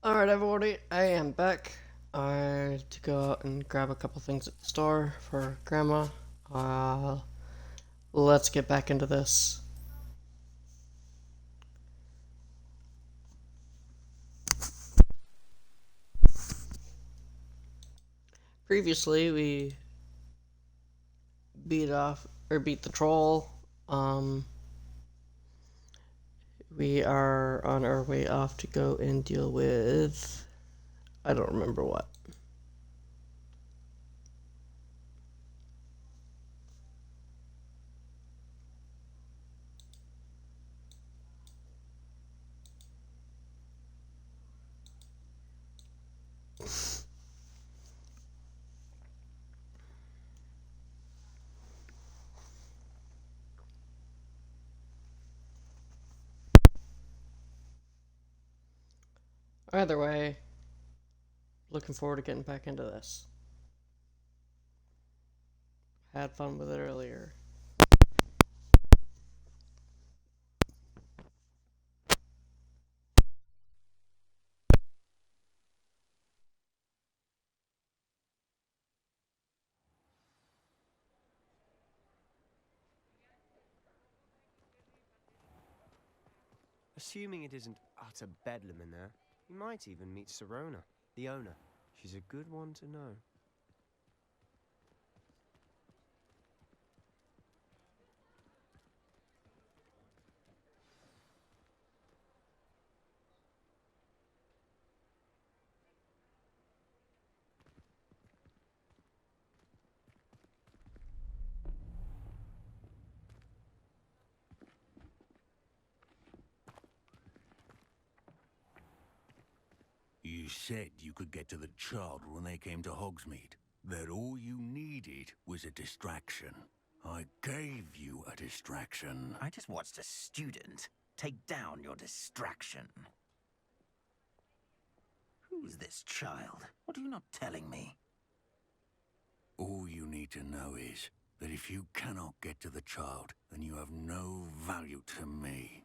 Alright, everybody, I am back. I had to go out and grab a couple things at the store for Grandma. Uh, let's get back into this. Previously, we beat the troll. Um, we are on our way off to go and deal with, I don't remember what. Either way, looking forward to getting back into this. Had fun with it earlier. Assuming it isn't utter bedlam in there, you might even meet Sirona, the owner. She's a good one to know. You said you could get to the child when they came to Hogsmeade. That all you needed was a distraction. I gave you a distraction. I just watched a student take down your distraction. Who's this child? What are you not telling me? All you need to know is that if you cannot get to the child, then you have no value to me.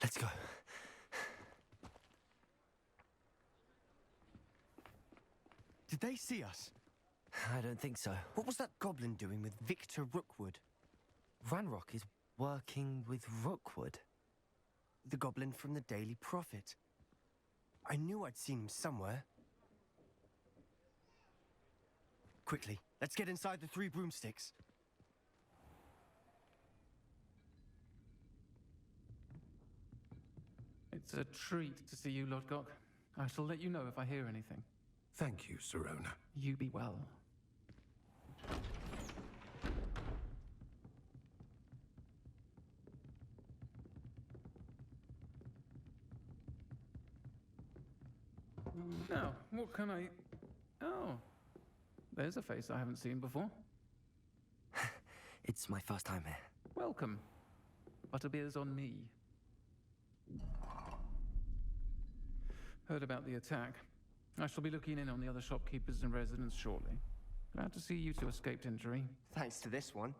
Let's go. Did they see us? I don't think so. What was that goblin doing with Victor Rookwood? Ranrock is working with Rookwood. The goblin from the Daily Prophet. I knew I'd seen him somewhere. Quickly, let's get inside the three broomsticks. It's a treat to see you, Lodgok. I shall let you know if I hear anything. Thank you, Sirona. You be well. Now, what can I... Oh, there's a face I haven't seen before. It's my first time here. Welcome. Butterbeer's on me. Heard about the attack. I shall be looking in on the other shopkeepers and residents shortly. Glad to see you two escaped injury. Thanks to this one.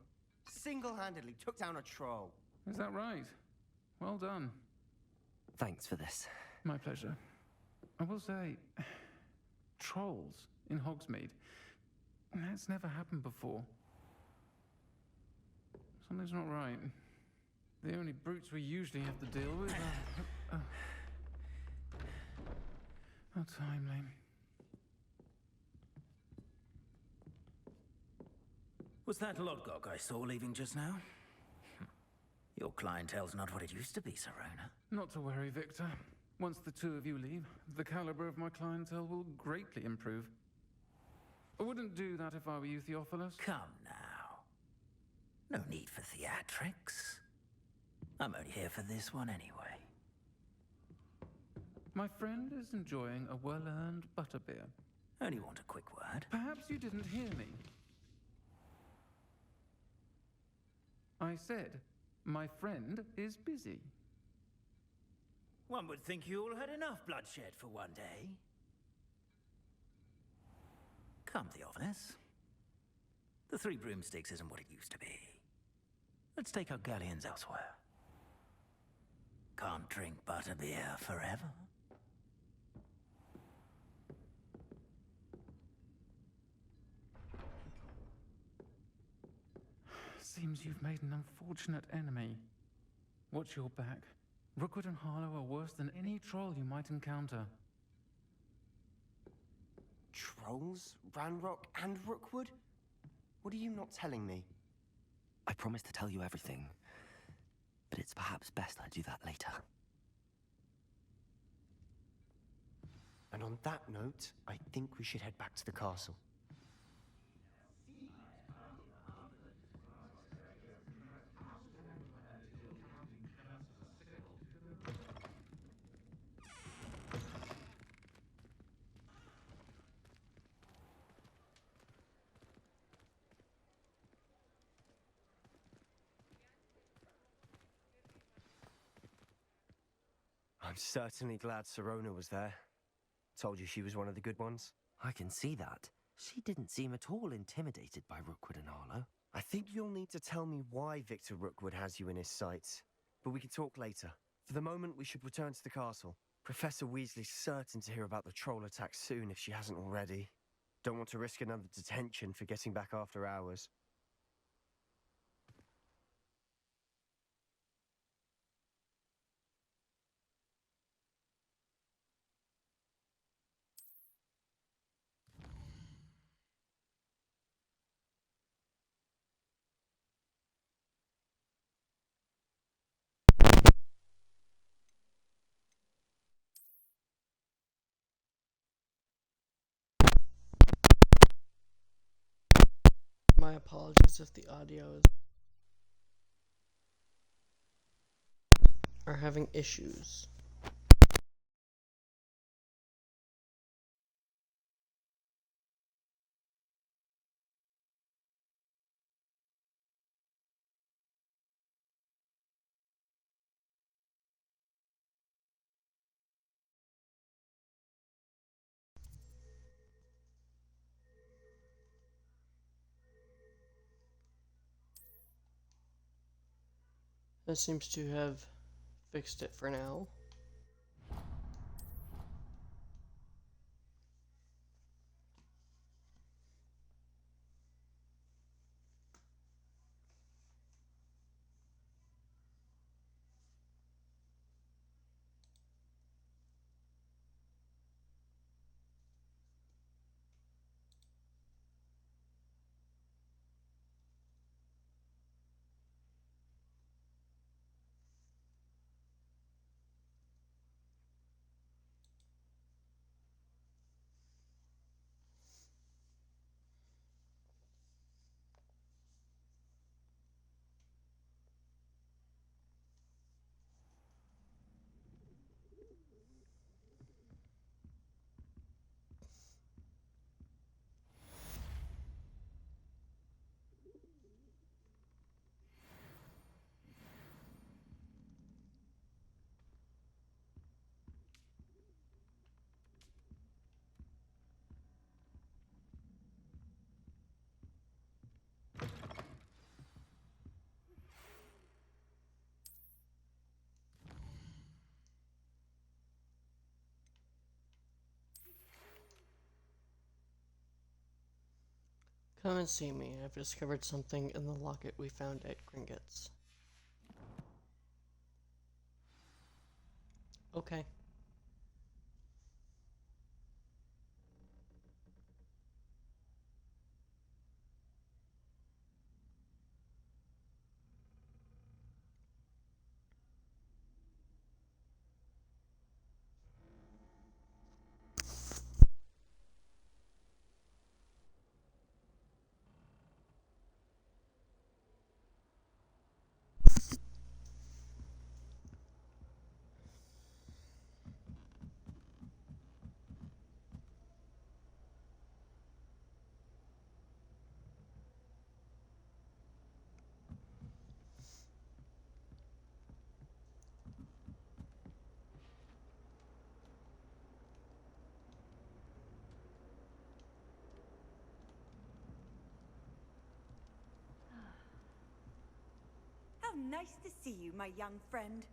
Single-handedly took down a troll. Is that right? Well done. Thanks for this. My pleasure. I will say, trolls in Hogsmeade. That's never happened before. Something's not right. The only brutes we usually have to deal with are... How timely. Was that Lodgok I saw leaving just now? Your clientele's not what it used to be, Sirona. Not to worry, Victor. Once the two of you leave, the caliber of my clientele will greatly improve. I wouldn't do that if I were you, Theophilus. Come now. No need for theatrics. I'm only here for this one anyway. My friend is enjoying a well-earned butterbeer. Only want a quick word. Perhaps you didn't hear me. I said, my friend is busy. One would think you all had enough bloodshed for one day. Come, Theophilus. The Three Broomsticks isn't what it used to be. Let's take our galleons elsewhere. can't drink butterbeer forever. Seems you've made an unfortunate enemy. Watch your back. Rookwood and Harlow are worse than any troll you might encounter. Trolls? Ranrock and Rookwood? What are you not telling me? I promise to tell you everything, but it's perhaps best I do that later. And on that note, I think we should head back to the castle. I'm certainly glad Sirona was there. Told you she was one of the good ones. I can see that. She didn't seem at all intimidated by Rookwood and Harlow. I think you'll need to tell me why Victor Rookwood has you in his sights. But we can talk later. For the moment, we should return to the castle. Professor Weasley's certain to hear about the troll attack soon if she hasn't already. Don't want to risk another detention for getting back after hours. My apologies if the audio is are having issues. That seems to have fixed it for now. Come and see me. I've discovered something in the locket we found at Gringotts. Okay. How nice to see you, my young friend.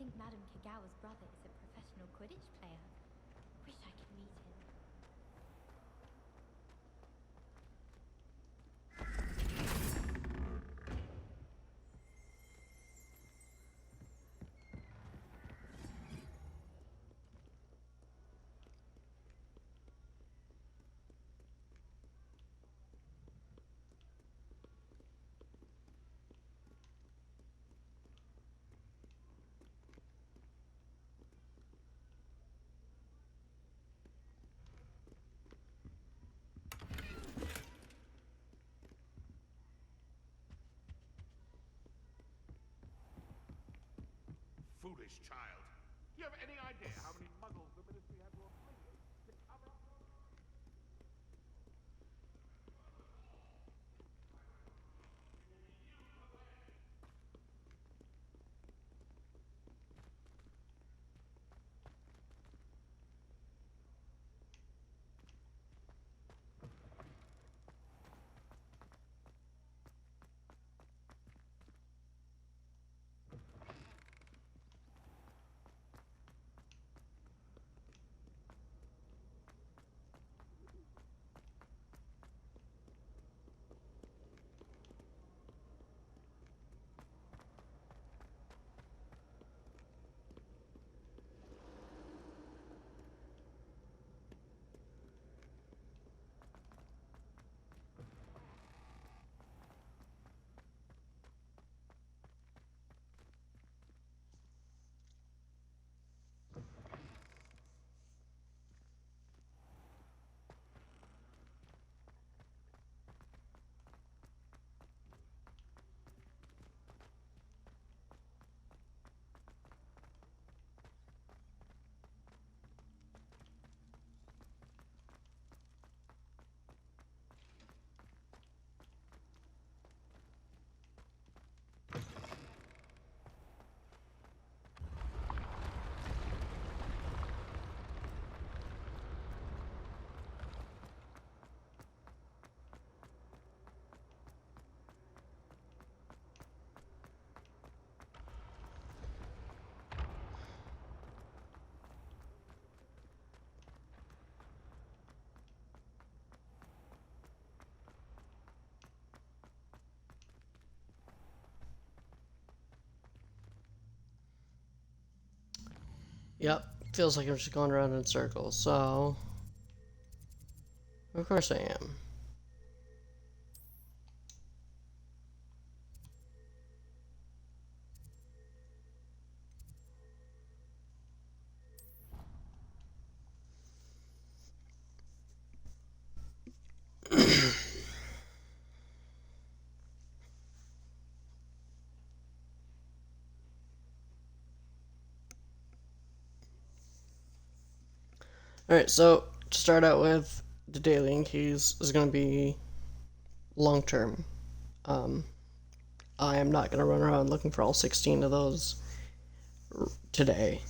think Madame Kagawa's brother is a professional Quidditch player. Wish I could meet him. Foolish child. Do you have any idea how many muggles the Ministry had to affiliate to cover up your... Yep, feels like I'm just going around in circles, so... Of course I am. Alright, so to start out with, the Daedalian Keys is going to be long term. I am not going to run around looking for all 16 of those today.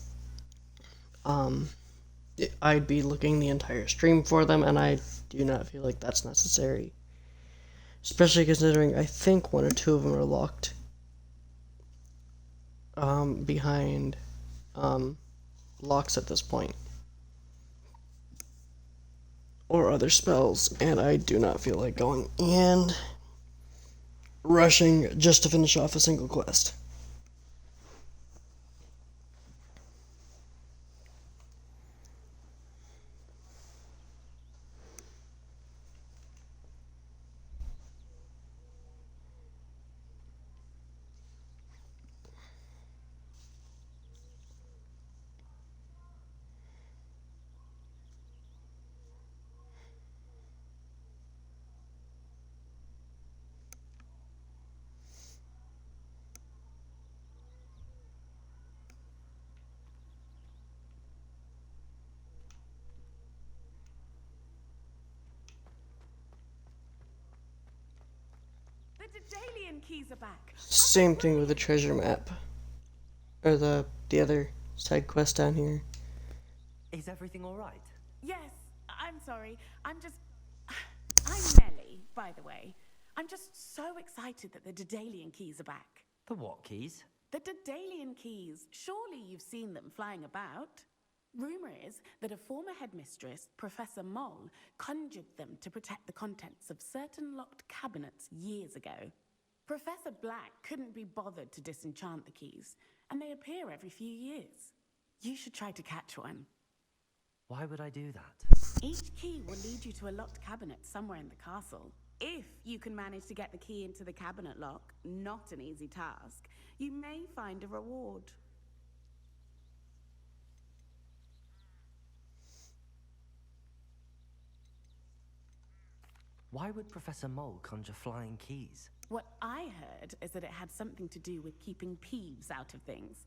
I'd be looking the entire stream for them, and I do not feel like that's necessary. Especially considering I think one or two of them are locked behind locks at this point. Or other spells, and I do not feel like going and rushing just to finish off a single quest. The Daedalian keys are back. Same thing with the treasure map. Or the other side quest down here. Is everything all right? Yes, I'm sorry. I'm Nellie, by the way. I'm just so excited that the Daedalian keys are back. The what keys? The Daedalian keys. Surely you've seen them flying about. Rumor is that a former headmistress, Professor Moll, conjured them to protect the contents of certain locked cabinets years ago. Professor Black couldn't be bothered to disenchant the keys, and they appear every few years. You should try to catch one. Why would I do that? Each key will lead you to a locked cabinet somewhere in the castle. If you can manage to get the key into the cabinet lock, not an easy task, you may find a reward. Why would Professor Mole conjure flying keys? What I heard is that it had something to do with keeping Peeves out of things.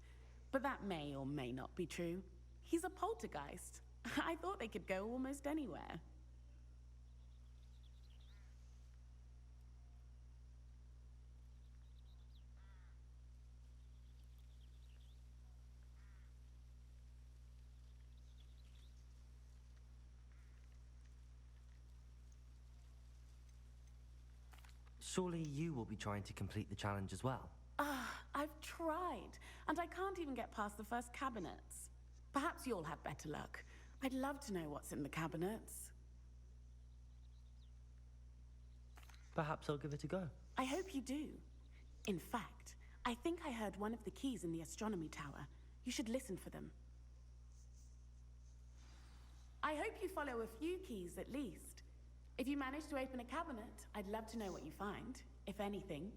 But that may or may not be true. He's a poltergeist. I thought they could go almost anywhere. Surely you will be trying to complete the challenge as well. I've tried, and I can't even get past the first cabinets. Perhaps you'll have better luck. I'd love to know what's in the cabinets. Perhaps I'll give it a go. I hope you do. In fact, I think I heard one of the keys in the astronomy tower. You should listen for them. I hope you follow a few keys at least. If you manage to open a cabinet, I'd love to know what you find, if anything.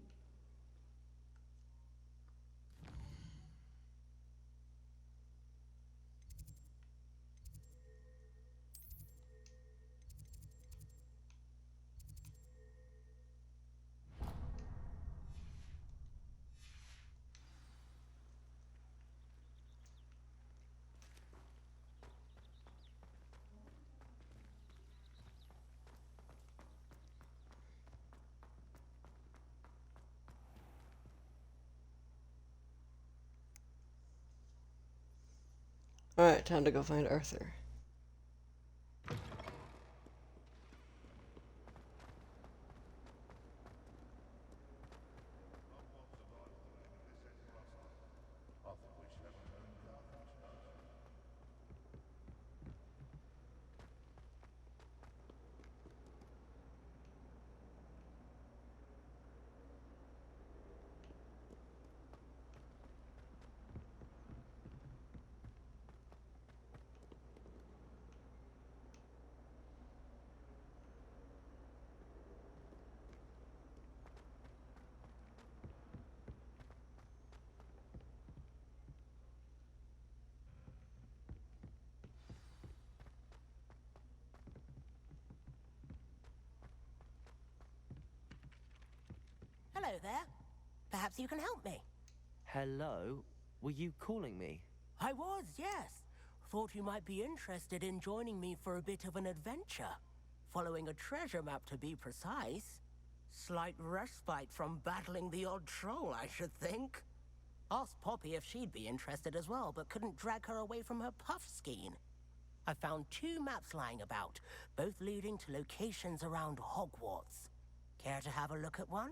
Alright, time to go find Arthur. Hello there. Perhaps you can help me. Hello? Were you calling me? I was, yes. Thought you might be interested in joining me for a bit of an adventure. Following a treasure map, to be precise. Slight respite from battling the odd troll, I should think. Asked Poppy if she'd be interested as well, but couldn't drag her away from her puffskein. I found 2 maps lying about, both leading to locations around Hogwarts. Care to have a look at one?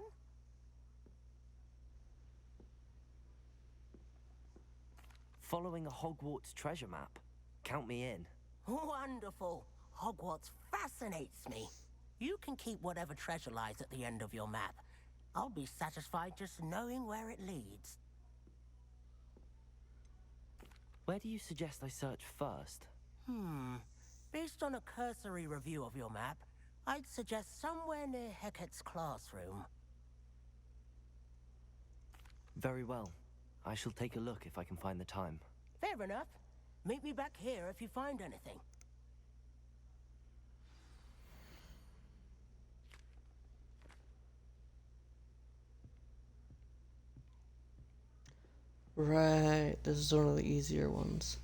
Following a Hogwarts treasure map? Count me in. Wonderful. Hogwarts fascinates me. You can keep whatever treasure lies at the end of your map. I'll be satisfied just knowing where it leads. Where do you suggest I search first? Based on a cursory review of your map, I'd suggest somewhere near Hecat's classroom. Very well. I shall take a look if I can find the time. Fair enough. Meet me back here if you find anything. Right, this is one of the easier ones.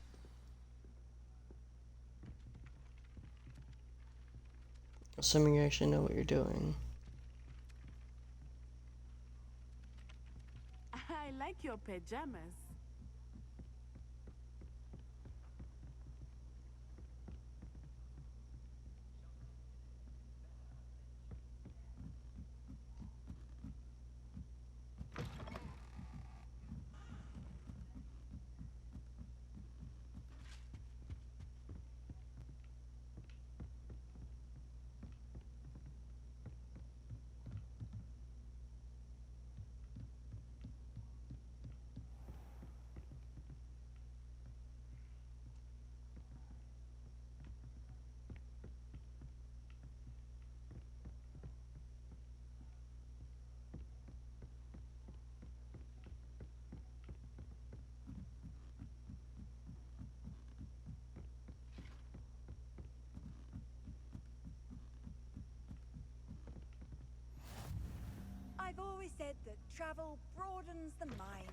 Assuming you actually know what you're doing. I like your pajamas. I've always said that travel broadens the mind.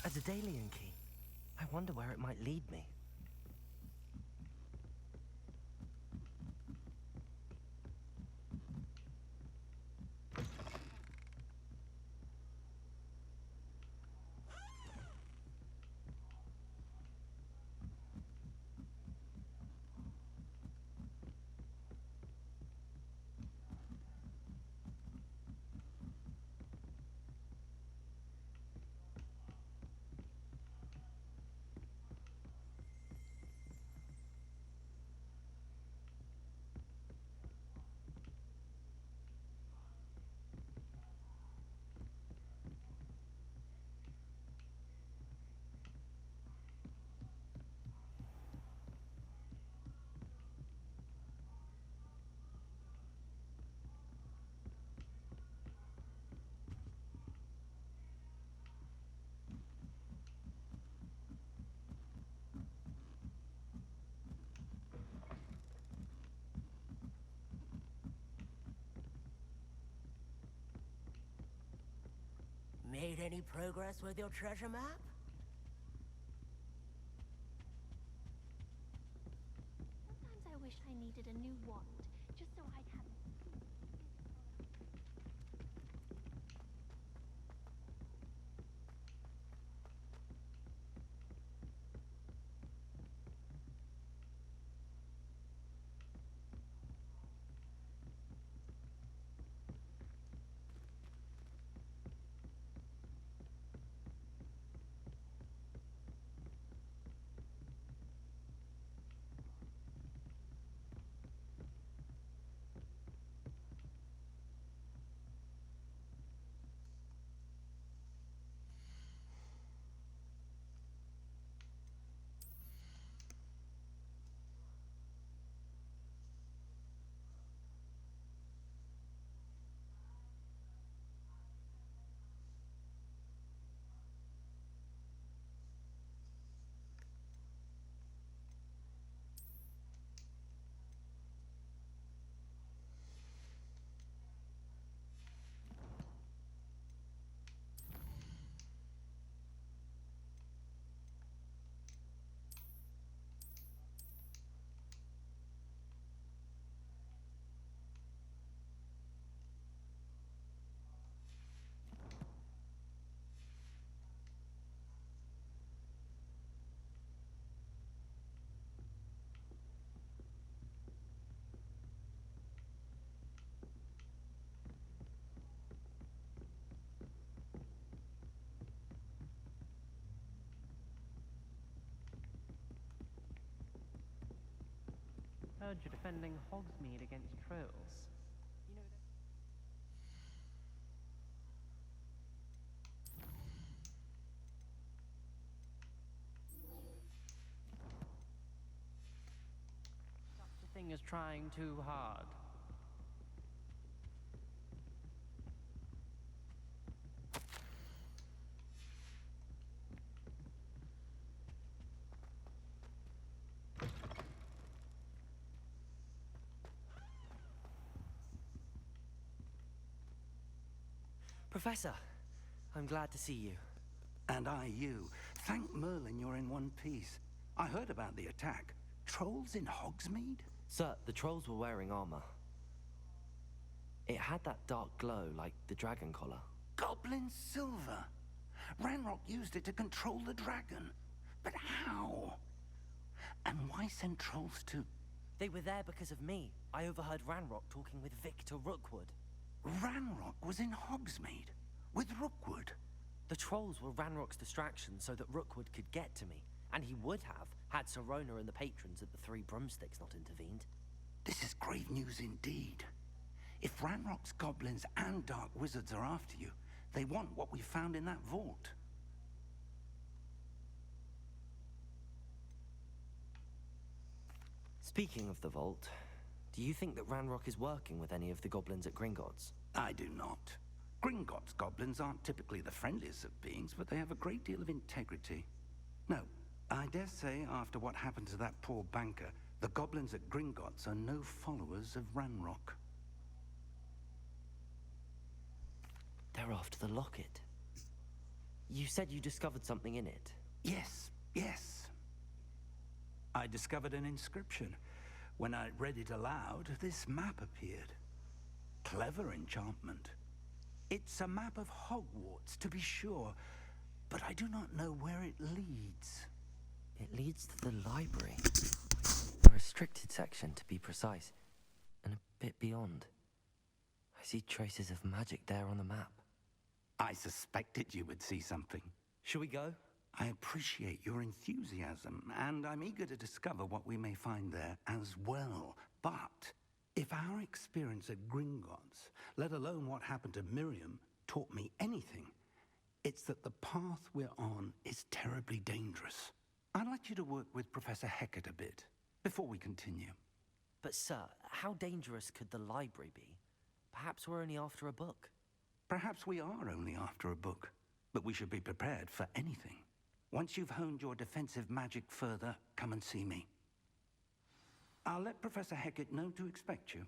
A Daedalian key. I wonder where it might lead me. Made any progress with your treasure map? Sometimes I wish I needed a new wand, just so I'd have Heard you're defending Hogsmeade against trolls. You know that... Such a thing as trying too hard. Professor, I'm glad to see you. And I you. Thank Merlin you're in one piece. I heard about the attack. Trolls in Hogsmeade? Sir, the trolls were wearing armor. It had that dark glow like the dragon collar. Goblin silver. Ranrock used it to control the dragon. But how? And why send trolls to... They were there because of me. I overheard Ranrock talking with Victor Rookwood. Ranrock was in Hogsmeade with Rookwood. The trolls were Ranrock's distraction so that Rookwood could get to me. And he would have, had Sirona and the patrons at the Three Broomsticks not intervened. This is grave news indeed. If Ranrock's goblins and dark wizards are after you, they want what we found in that vault. Speaking of the vault, do you think that Ranrock is working with any of the goblins at Gringotts? I do not. Gringotts goblins aren't typically the friendliest of beings, but they have a great deal of integrity. No, I dare say after what happened to that poor banker, the goblins at Gringotts are no followers of Ranrock. They're after the locket. You said you discovered something in it. Yes, yes. I discovered an inscription. When I read it aloud, this map appeared. Clever enchantment. It's a map of Hogwarts, to be sure, but I do not know where it leads. It leads to the library. A restricted section, to be precise, and a bit beyond. I see traces of magic there on the map. I suspected you would see something. Shall we go? I appreciate your enthusiasm, and I'm eager to discover what we may find there as well. But if our experience at Gringotts, let alone what happened to Miriam, taught me anything, it's that the path we're on is terribly dangerous. I'd like you to work with Professor Hecat a bit before we continue. But sir, how dangerous could the library be? Perhaps we're only after a book. Perhaps we are only after a book, but we should be prepared for anything. Once you've honed your defensive magic further, come and see me. I'll let Professor Hecat know to expect you.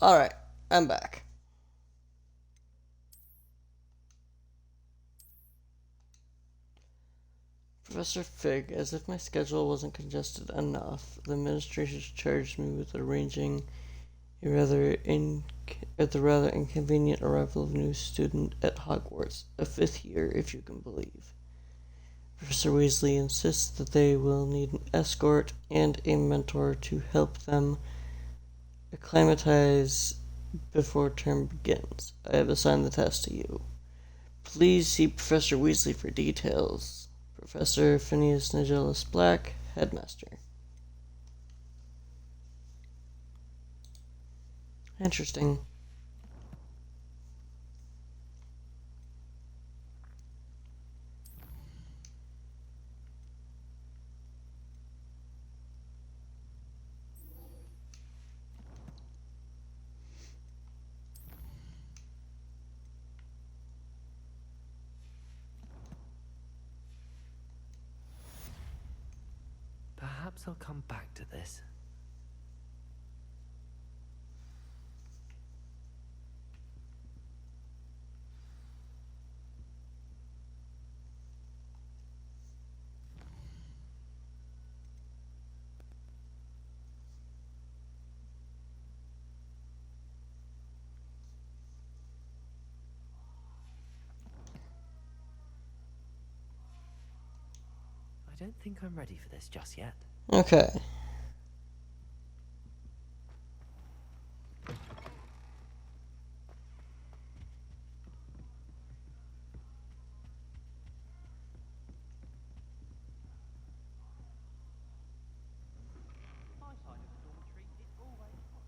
Alright, I'm back. Professor Fig, as if my schedule wasn't congested enough, the administration charged me with arranging a the rather inconvenient arrival of a new student at Hogwarts, a 5th year, if you can believe. Professor Weasley insists that they will need an escort and a mentor to help them acclimatize before term begins. I have assigned the task to you. Please see Professor Weasley for details. Professor Phineas Nigellus Black, Headmaster. Interesting. Perhaps I'll come back to this. I don't think I'm ready for this just yet. Okay. My side of the dormitory is always hot.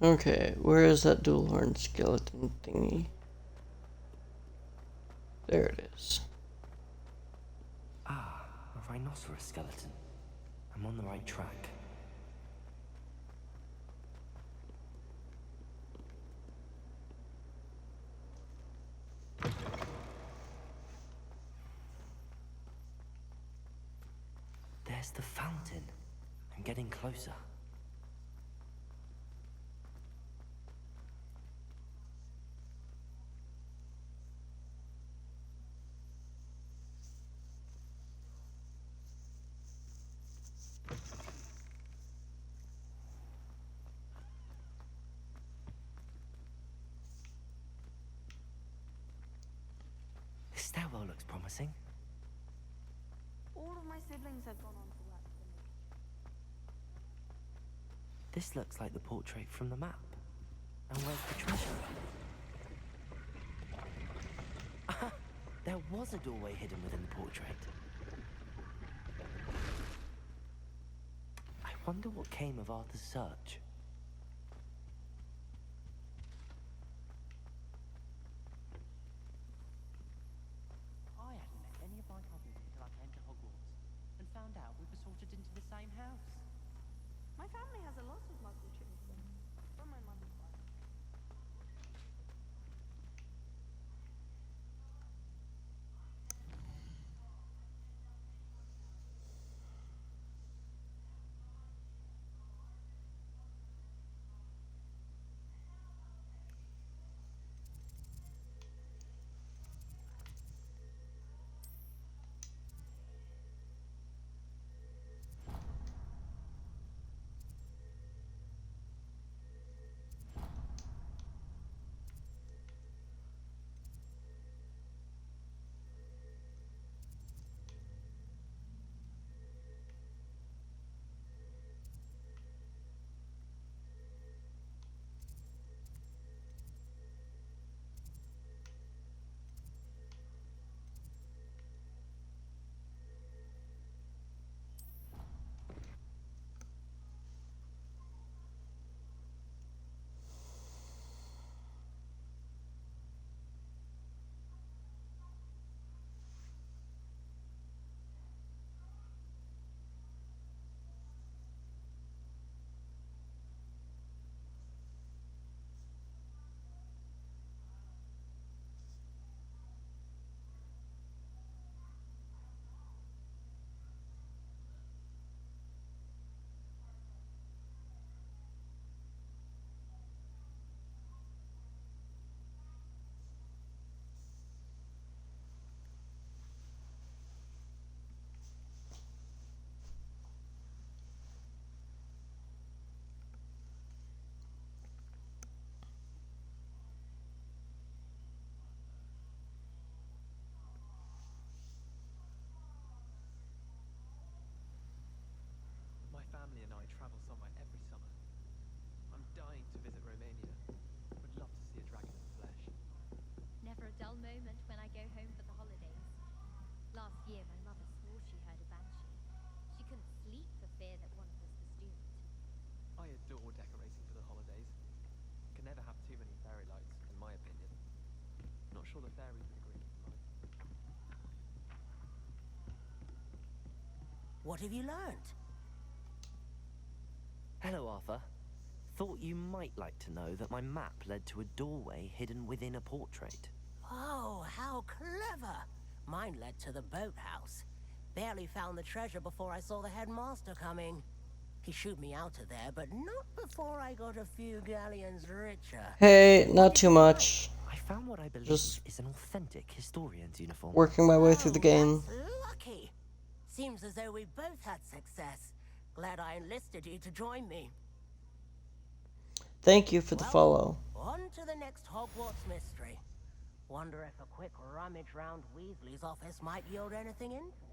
Okay, where is that dual horn skeleton thingy? There it is. Ah, a rhinoceros skeleton. I'm on the right track. There's the fountain. I'm getting closer. This stairwell looks promising. All of my siblings have gone on to work for me. This looks like the portrait from the map. And where's the treasure? Aha! There was a doorway hidden within the portrait. I wonder what came of Arthur's search. I hadn't met any of my cousins until I came to Hogwarts and found out we were sorted into the same house. My family has a lot of Muggle traditions from my mother's side. My family and I travel somewhere every summer. I'm dying to visit Romania. Would love to see a dragon in the flesh. Never a dull moment when I go home for the holidays. Last year, my mother swore she heard a banshee. She couldn't sleep for fear that one of us was doomed. I adore decorating for the holidays. Can never have too many fairy lights, in my opinion. Not sure the fairies would agree. What have you learned? Hello, Arthur. Thought you might like to know that my map led to a doorway hidden within a portrait. Oh, how clever! Mine led to the boathouse. Barely found the treasure before I saw the headmaster coming. He shooed me out of there, but not before I got a few galleons richer. Hey, not too much. I found what I believe Just is an authentic historian's uniform. working my way through the game. That's lucky. Seems as though we both had success. Glad I enlisted you to join me. Thank you for the follow. On to the next Hogwarts mystery. Wonder if a quick rummage round Weasley's office might yield anything interesting.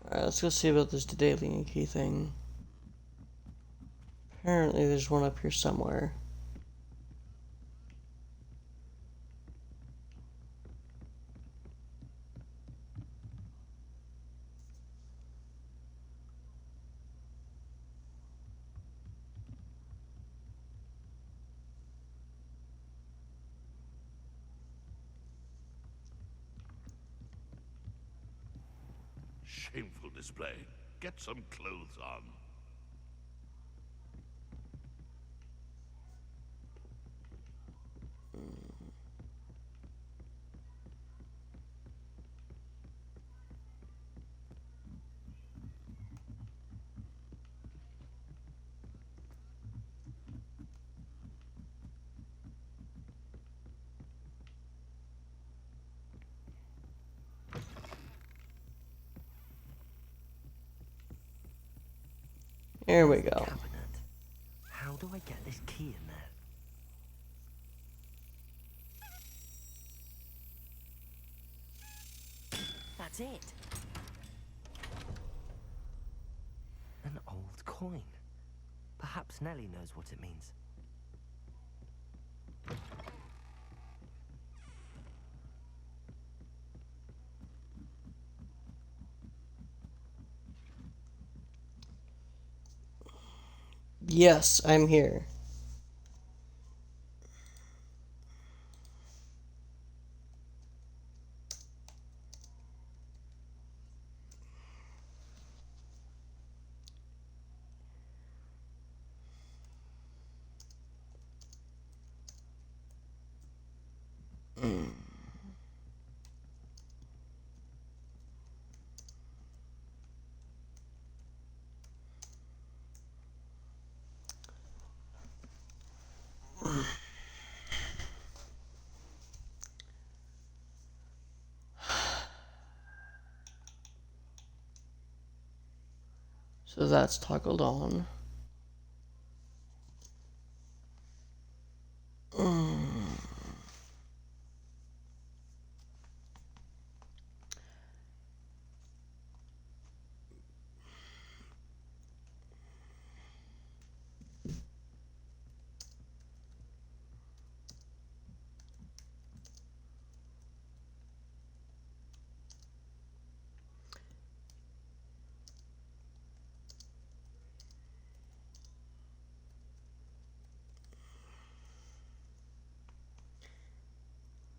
Alright, let's go see about this daily key thing. Apparently there's one up here somewhere. shameful display. Get some clothes on. Here we go. Cabinet. How do I get this key in there? That's it. An old coin. Perhaps Nellie knows what it means. Yes, I'm here. So that's toggled on.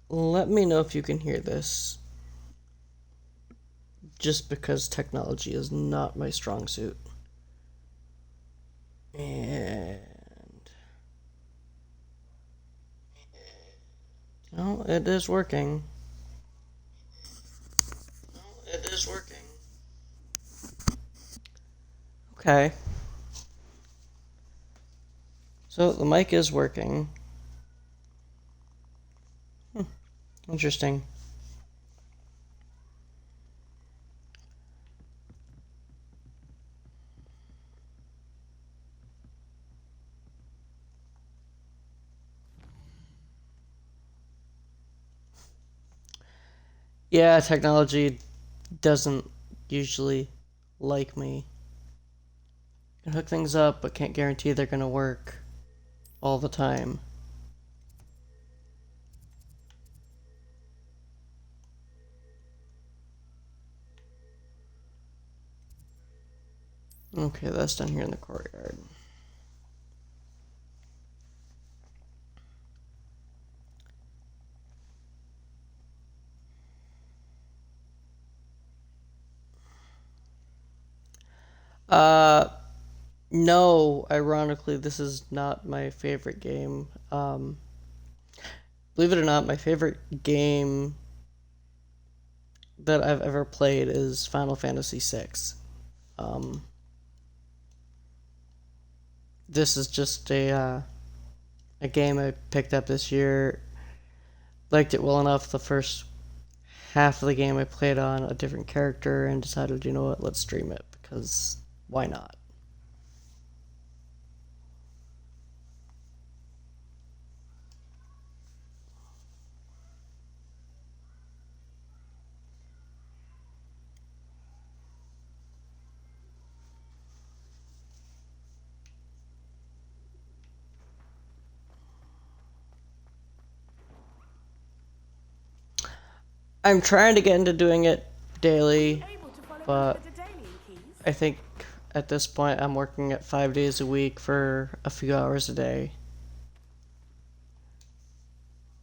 Let me know if you can hear this. Just because technology is not my strong suit. And... oh, it is working. It is working. Okay. So the mic is working. Interesting. Yeah, technology doesn't usually like me. Can hook things up, but can't guarantee they're gonna work all the time. Okay, that's done here in the courtyard. No, ironically, this is not my favorite game. Believe it or not, my favorite game that I've ever played is Final Fantasy VI. This is just a game I picked up this year. Liked it well enough the first half of the game I played on a different character and decided, you know what, let's stream it because why not? I'm trying to get into doing it daily, but I think at this point I'm working at 5 days a week for a few hours a day.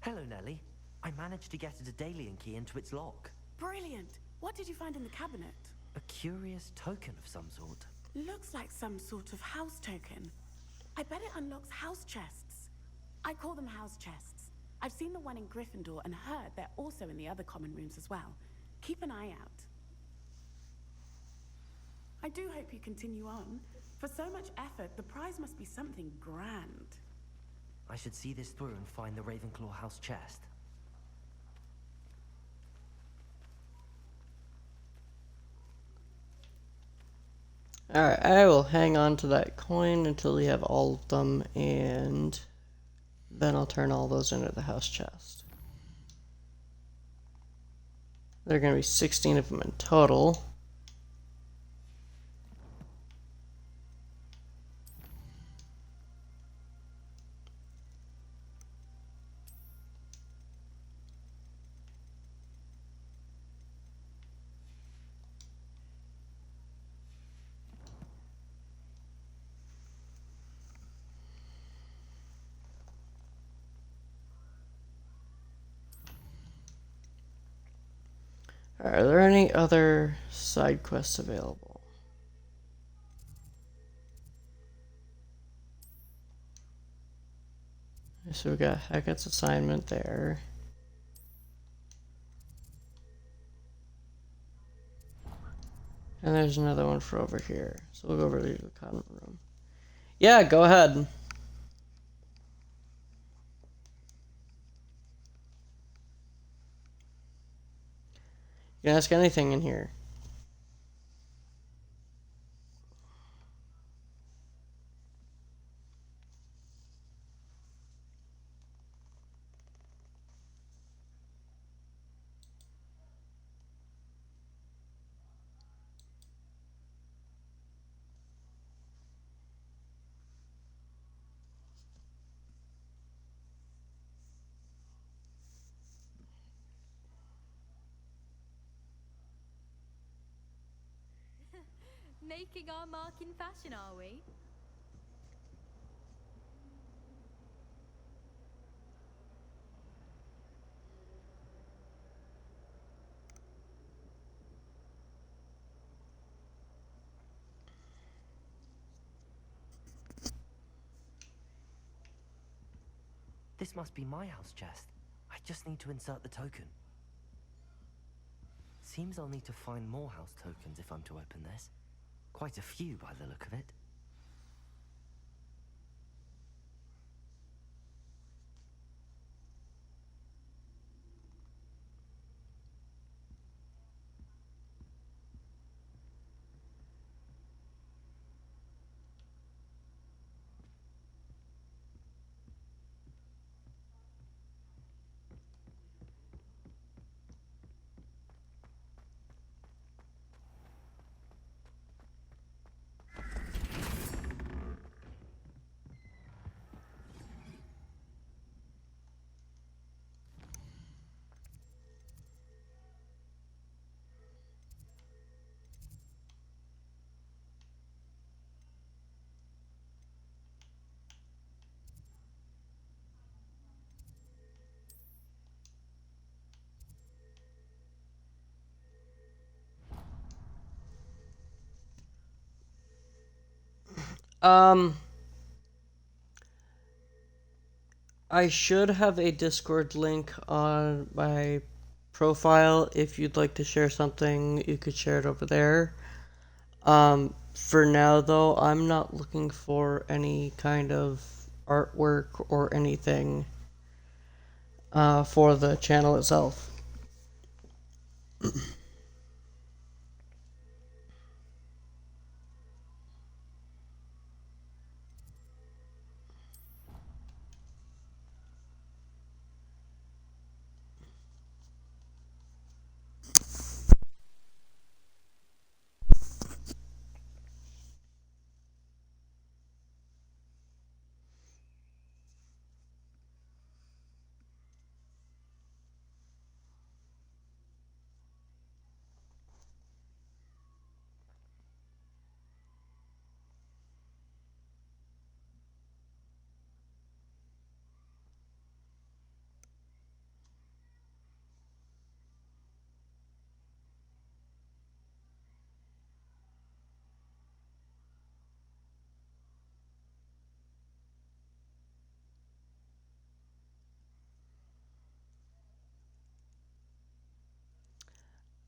Hello, Nellie. I managed to get a Daedalian key into its lock. Brilliant. What did you find in the cabinet? A curious token of some sort. Looks like some sort of house token. I bet it unlocks house chests. I call them house chests. I've seen the one in Gryffindor and heard they're also in the other common rooms as well. Keep an eye out. I do hope you continue on. For so much effort, the prize must be something grand. I should see this through and find the Ravenclaw house chest. Alright, I will hang on to that coin until we have all of them, and then I'll turn all those into the house chest. There are going to be 16 of them in total. Are there any other side quests available? So we got Hackett's assignment there. And there's another one for over here. So we'll go over to the common room. Yeah, go ahead. You can ask anything in here. Making our mark in fashion, are we? This must be my house chest. I just need to insert the token. Seems I'll need to find more house tokens if I'm to open this. Quite a few by the look of it. I should have a Discord link on my profile. If you'd like to share something, you could share it over there. For now, though, I'm not looking for any kind of artwork or anything for the channel itself.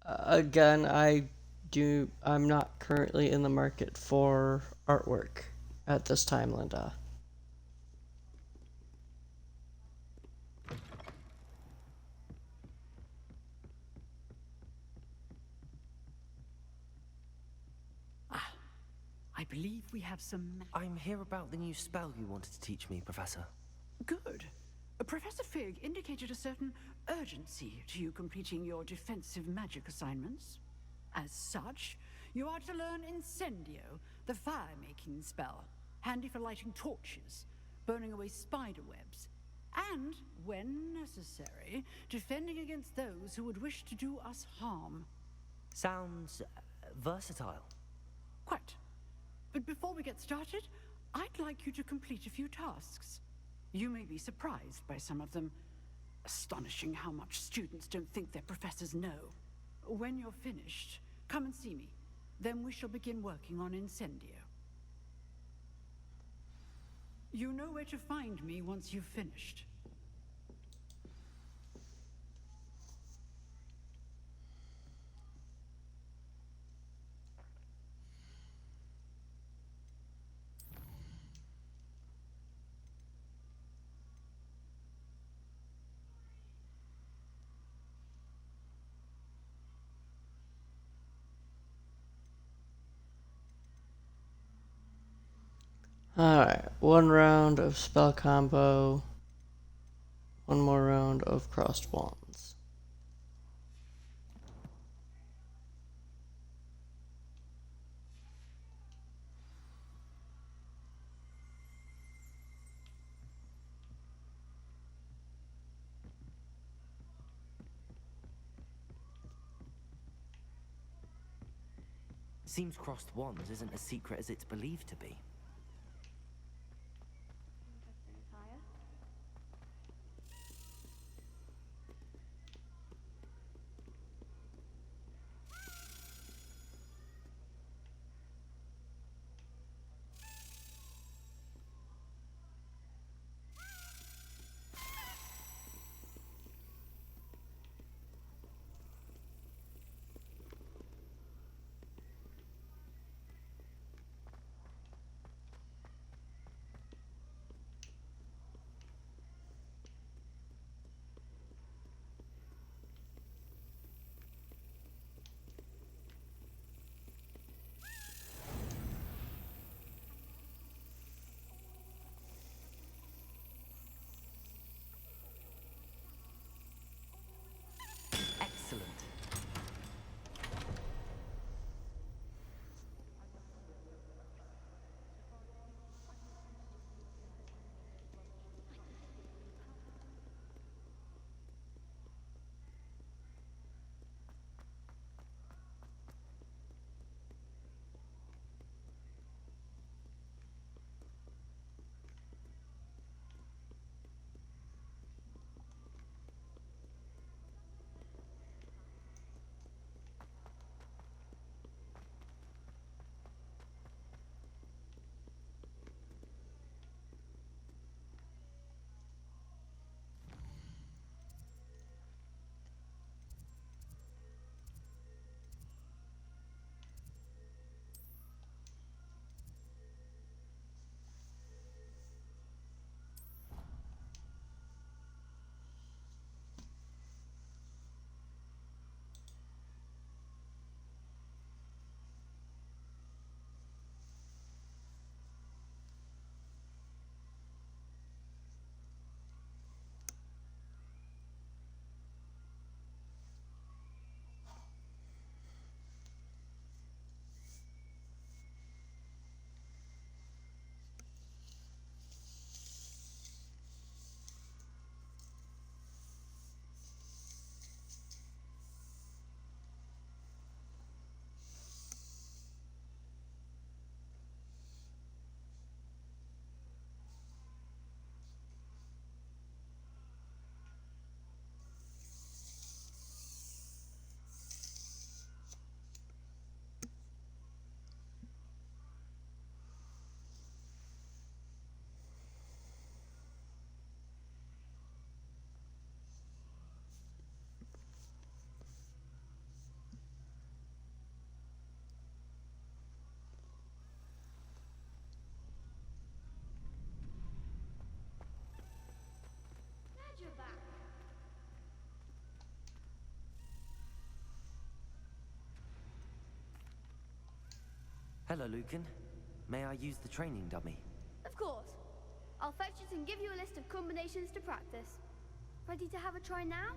Again, I'm not currently in the market for artwork at this time, Linda. I believe we have some... I'm here about the new spell you wanted to teach me, Professor. Good. Professor Fig indicated a certain urgency to you completing your defensive magic assignments. As such, you are to learn Incendio, the fire-making spell, handy for lighting torches, burning away spider webs, and, when necessary, defending against those who would wish to do us harm. Sounds versatile. Quite. But before we get started, I'd like you to complete a few tasks. You may be surprised by some of them. Astonishing how much students don't think their professors know. When you're finished, come and see me. Then we shall begin working on Incendio. You know where to find me once you've finished. Alright, one round of spell combo, one more round of crossed wands. Seems crossed wands isn't as secret as it's believed to be. your back. Hello, Lucan. May I use the training dummy? Of course. I'll fetch it and give you a list of combinations to practice. Ready to have a try now?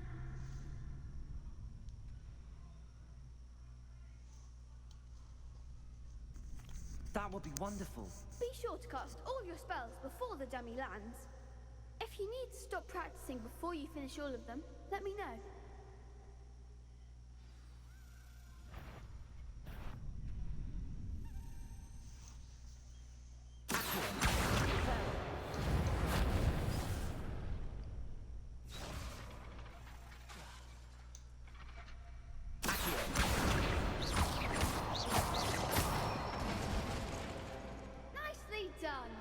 That would be wonderful. Be sure to cast all of your spells before the dummy lands. If you need to stop practicing before you finish all of them, let me know. Nicely done.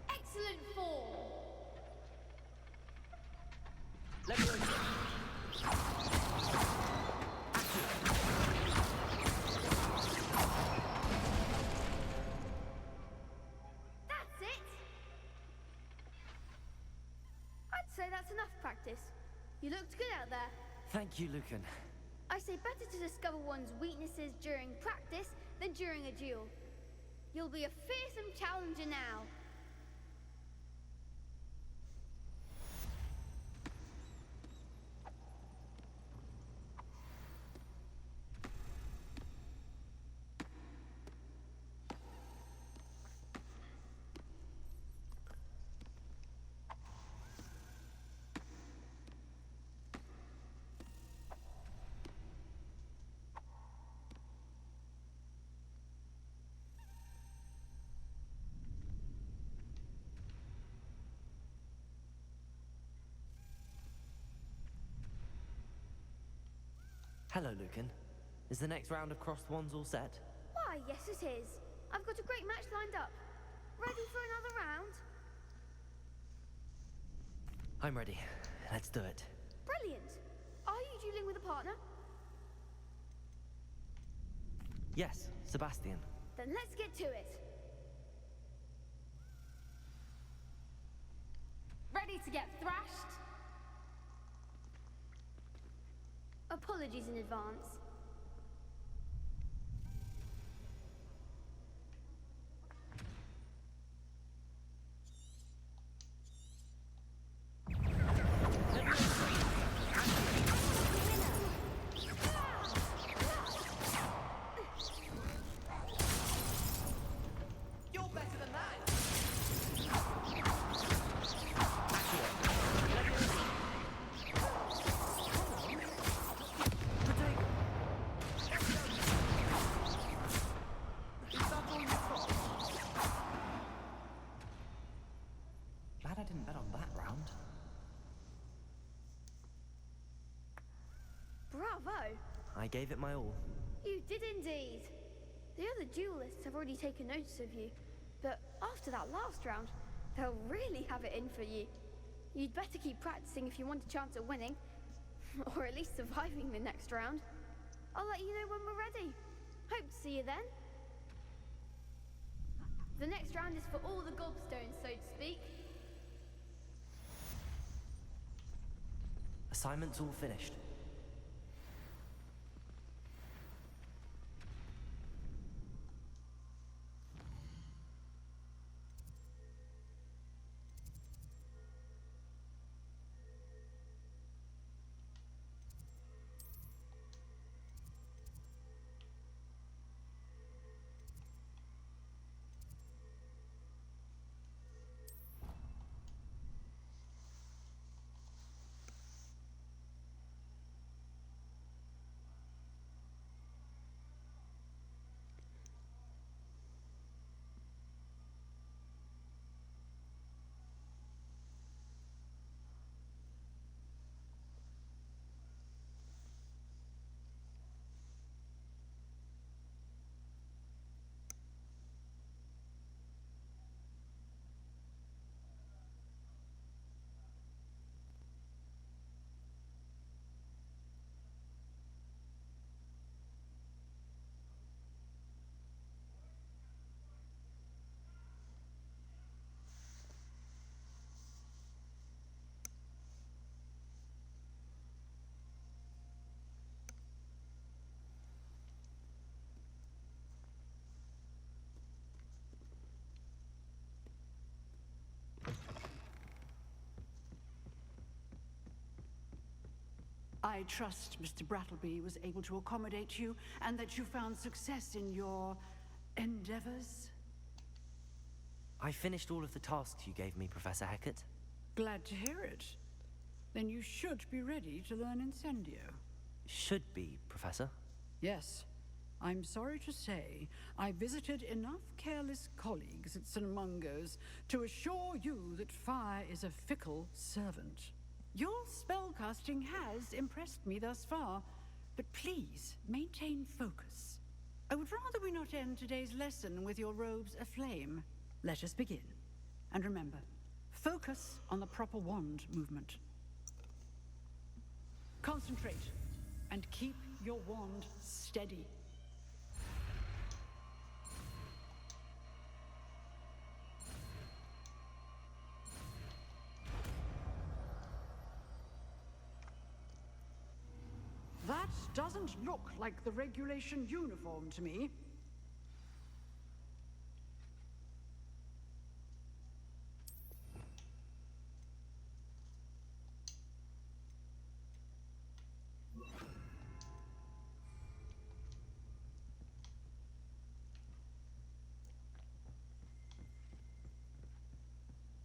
Excellent form. That's it. I'd say that's enough practice. You looked good out there. Thank you, Lucan. I say better to discover one's weaknesses during practice than during a duel. You'll be a fearsome challenger now. Hello, Lucan. Is the next round of crossed wands all set? Why, yes it is. I've got a great match lined up. Ready for another round? I'm ready. Let's do it. Brilliant. Are you dueling with a partner? Yes, Sebastian. Then let's get to it. Ready to get thrashed? Apologies in advance. You're better than that! Glad I didn't bet on that round. Bravo! I gave it my all. You did indeed. The other duelists have already taken notice of you, but after that last round, they'll really have it in for you. You'd better keep practicing if you want a chance at winning, or at least surviving the next round. I'll let you know when we're ready. Hope to see you then. The next round is for all the gobstones, so to speak. Assignment's all finished. I trust Mr. Brattleby was able to accommodate you and that you found success in your endeavors. I finished all of the tasks you gave me, Professor Hecat. Glad to hear it. Then you should be ready to learn Incendio. Should be, Professor. Yes. I'm sorry to say, I visited enough careless colleagues at St. Mungo's to assure you that fire is a fickle servant. Your spellcasting has impressed me thus far, but please maintain focus. I would rather we not end today's lesson with your robes aflame. Let us begin. And remember, focus on the proper wand movement. Concentrate, and keep your wand steady. That doesn't look like the regulation uniform to me.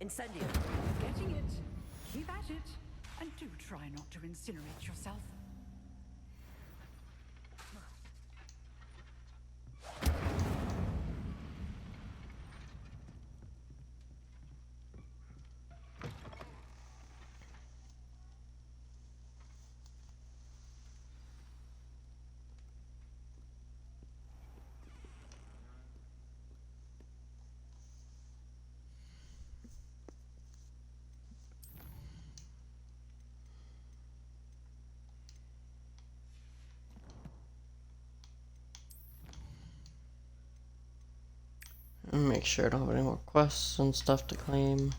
Incendio! Getting it. Keep at it. And do try not to incinerate yourself. Make sure I don't have any more quests and stuff to claim.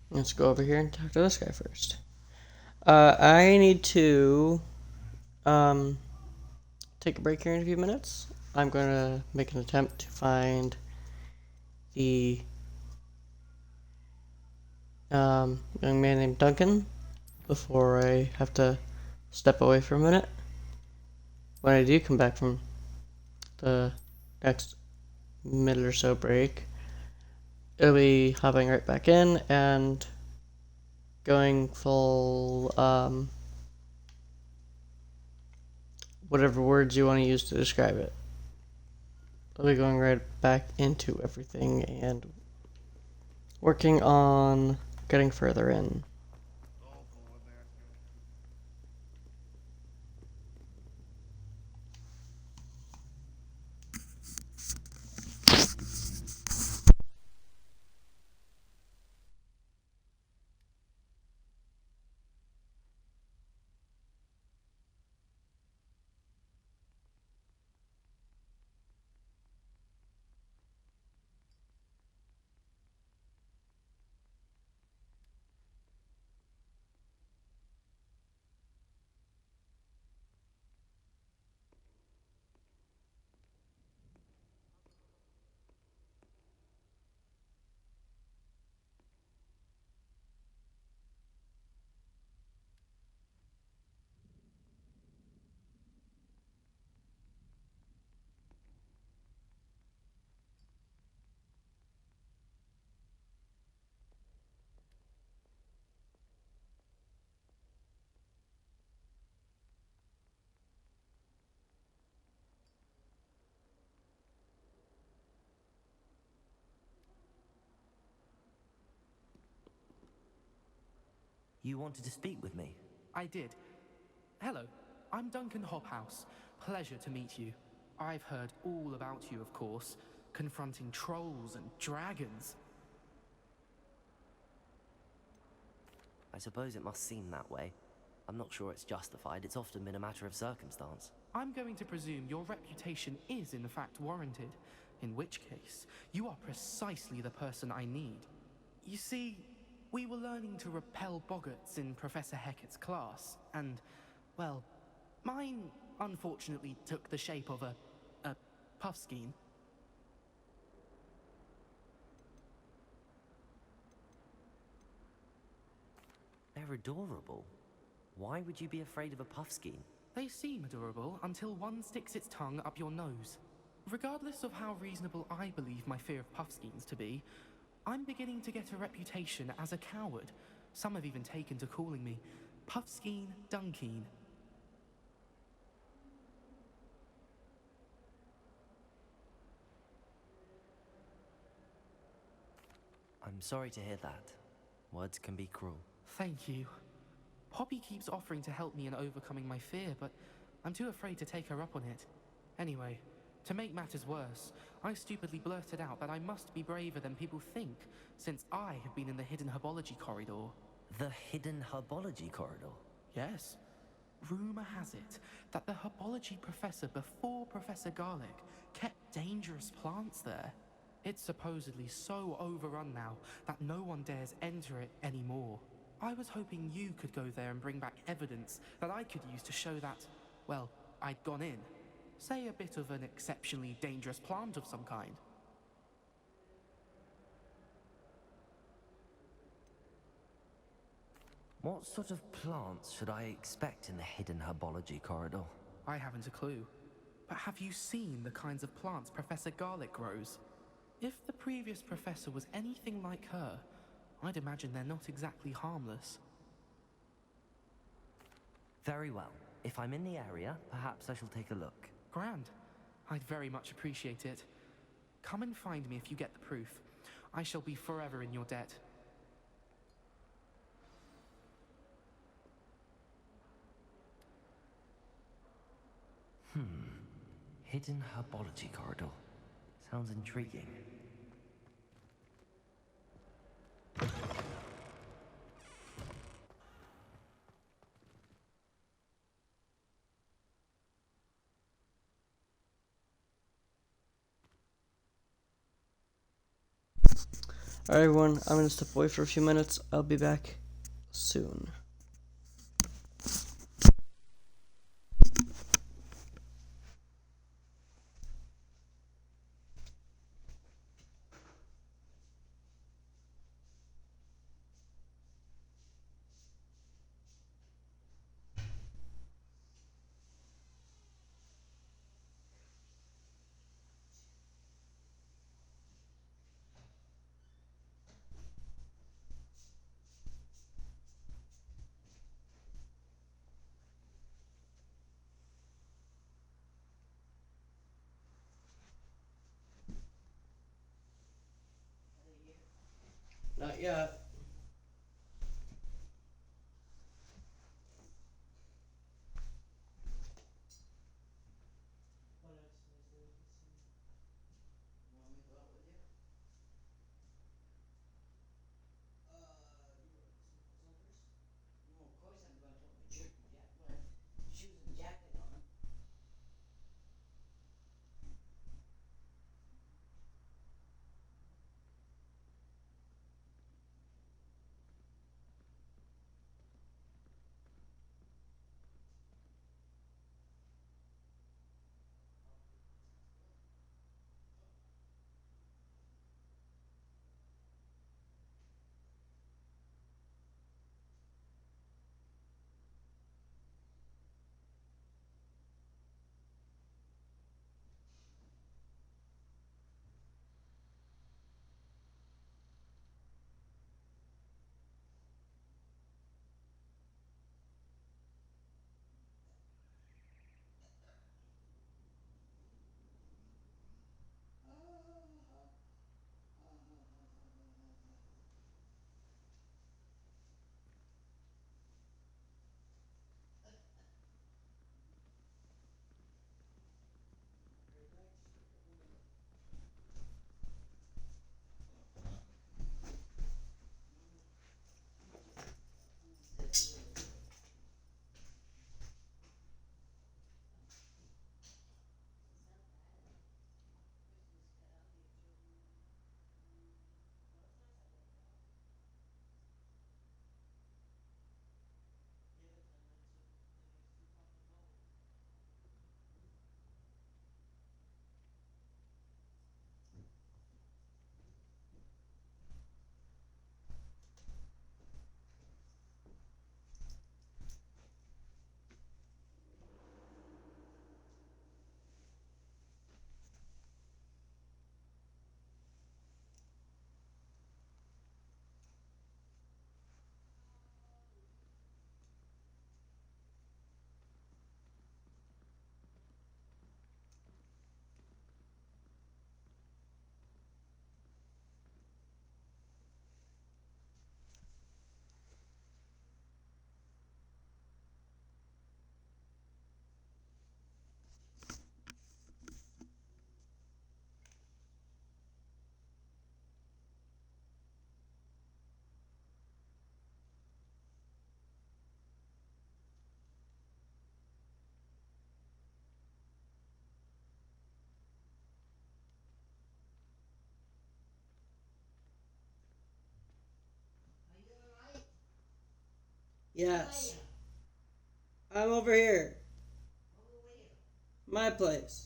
Let's go over here and talk to this guy first. I need to take a break here in a few minutes. I'm going to make an attempt to find the young man named Duncan before I have to step away for a minute. When I do come back from the next minute or so break, it'll be hopping right back in and going full, whatever words you want to use to describe it. I'll be going right back into everything and working on getting further in. You wanted to speak with me? I did. Hello, I'm Duncan Hobhouse. Pleasure to meet you. I've heard all about you, of course, confronting trolls and dragons. I suppose it must seem that way. I'm not sure it's justified. It's often been a matter of circumstance. I'm going to presume your reputation is in fact warranted, in which case, you are precisely the person I need. You see, we were learning to repel boggarts in Professor Hecat's class, and, well, mine unfortunately took the shape of a puffskein. They're adorable. Why would you be afraid of a puffskein? They seem adorable until one sticks its tongue up your nose. Regardless of how reasonable I believe my fear of puffskeins to be, I'm beginning to get a reputation as a coward. Some have even taken to calling me Puffskein Dunkeen. I'm sorry to hear that. Words can be cruel. Thank you. Poppy keeps offering to help me in overcoming my fear, but I'm too afraid to take her up on it. Anyway, to make matters worse, I stupidly blurted out that I must be braver than people think, since I have been in the hidden herbology corridor. The hidden herbology corridor? Yes. Rumor has it that the herbology professor before Professor Garlic kept dangerous plants there. It's supposedly so overrun now that no one dares enter it anymore. I was hoping you could go there and bring back evidence that I could use to show that, well, I'd gone in. Say a bit of an exceptionally dangerous plant of some kind. What sort of plants should I expect in the hidden herbology corridor? I haven't a clue. But have you seen the kinds of plants Professor Garlic grows? If the previous professor was anything like her, I'd imagine they're not exactly harmless. Very well. If I'm in the area, perhaps I shall take a look. Grand. I'd very much appreciate it. Come and find me if you get the proof. I shall be forever in your debt. Hidden herbology corridor. Sounds intriguing. Alright everyone, I'm gonna step away for a few minutes. I'll be back soon. Not yet. Yes. I'm over here. My place.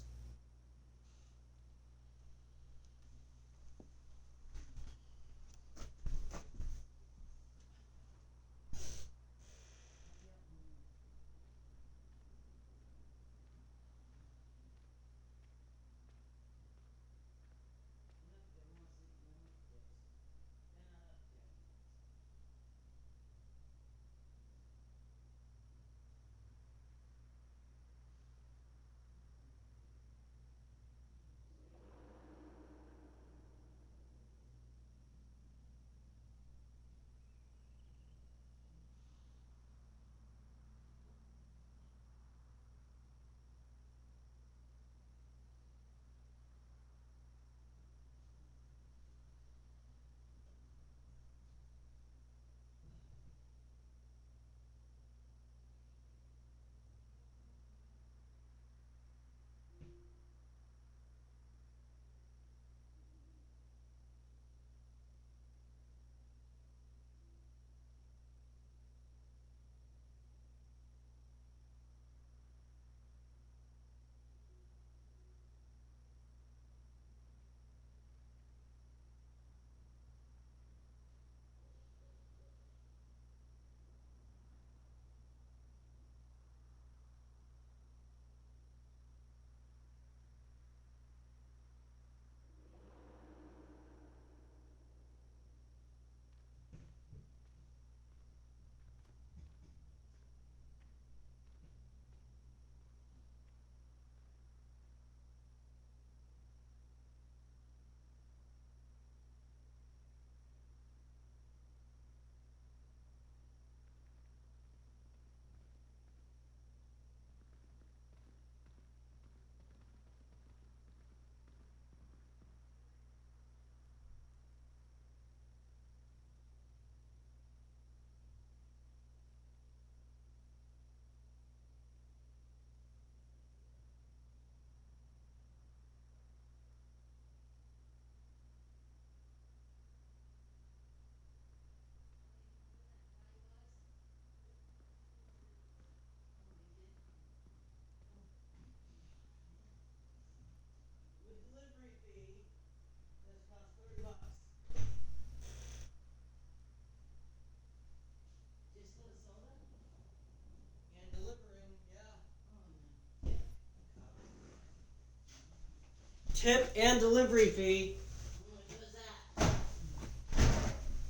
Tip and delivery fee.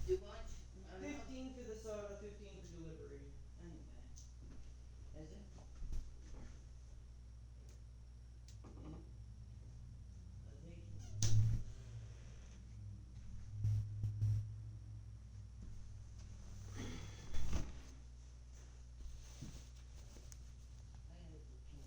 Too much? 15 for the soda, 15 for delivery. Anyway. Is it? Yeah. I'll take it. I gotta go pee.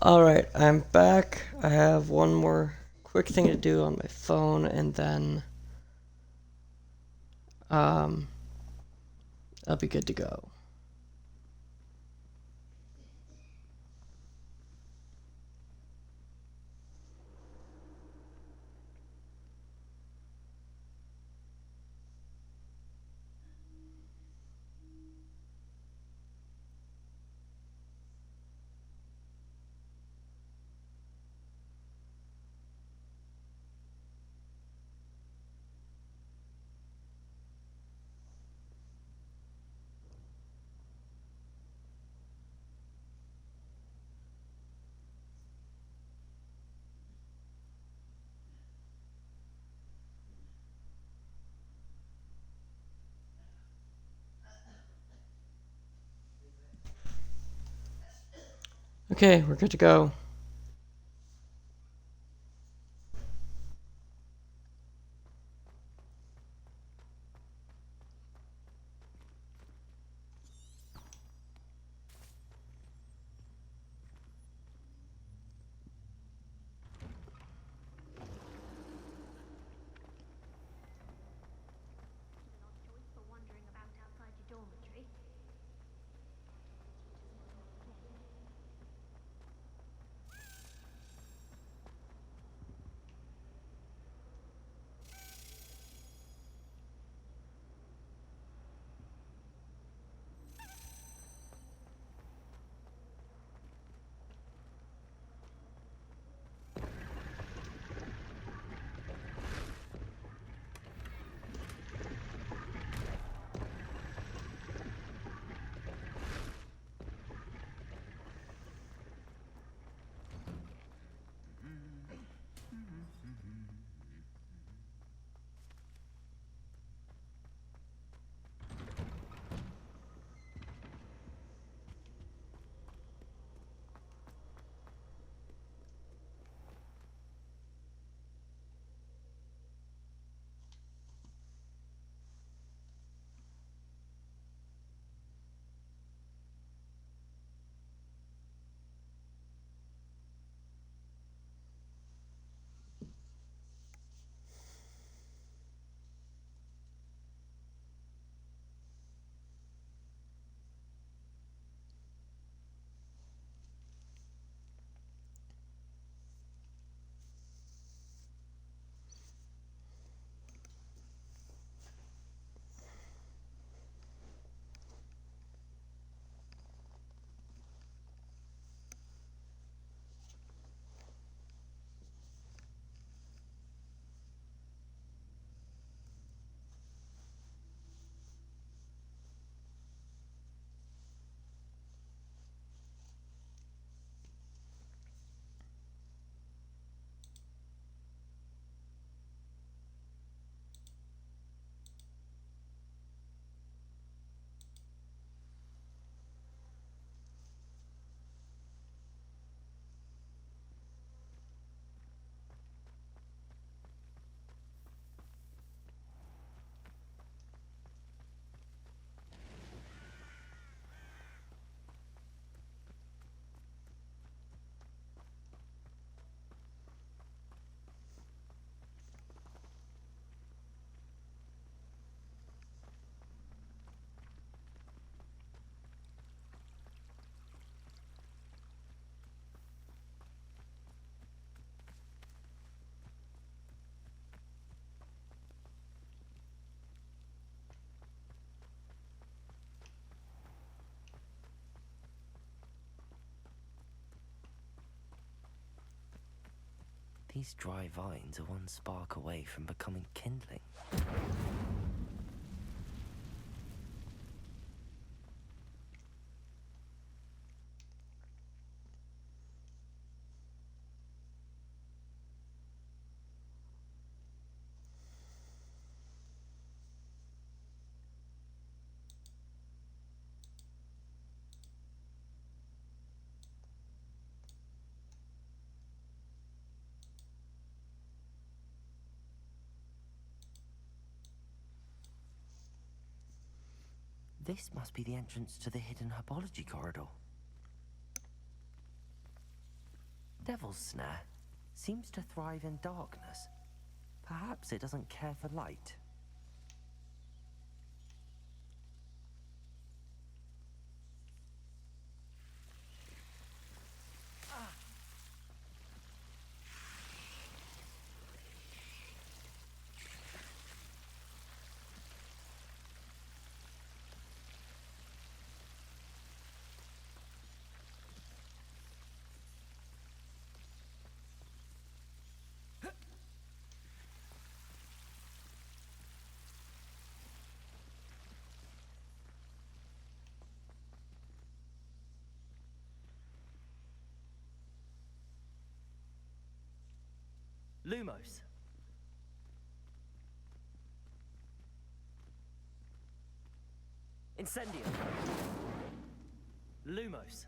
Alright, I'm back. I have one more quick thing to do on my phone, and then I'll be good to go. Okay, we're good to go. These dry vines are one spark away from becoming kindling. This must be the entrance to the hidden herbology corridor. Devil's Snare seems to thrive in darkness. Perhaps it doesn't care for light. Lumos. Incendio. Lumos.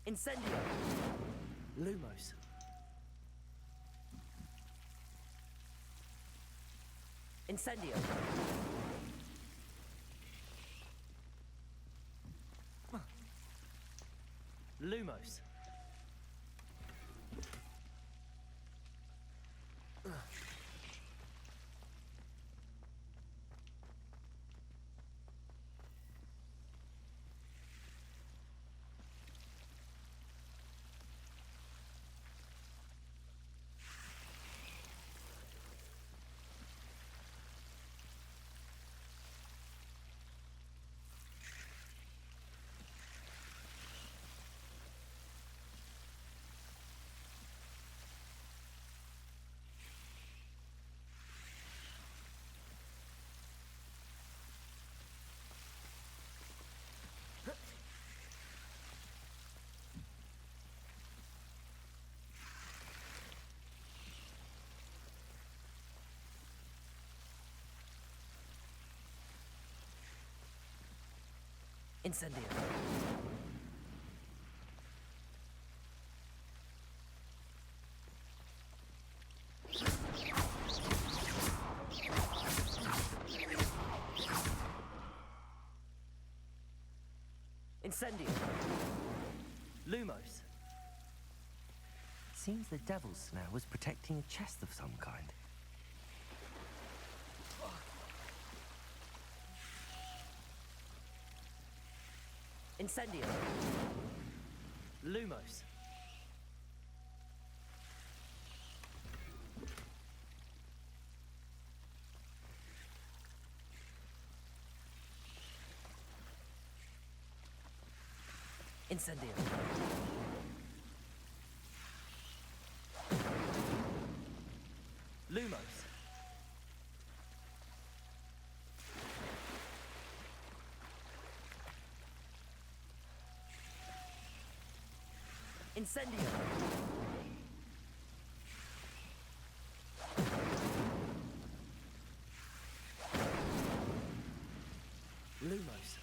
Incendio. Lumos. Incendio. Lumos. Incendio. Incendio. Lumos. Seems the Devil's Snare was protecting a chest of some kind. Incendio. Lumos. Incendio. Lumos. Incendio. Lumos.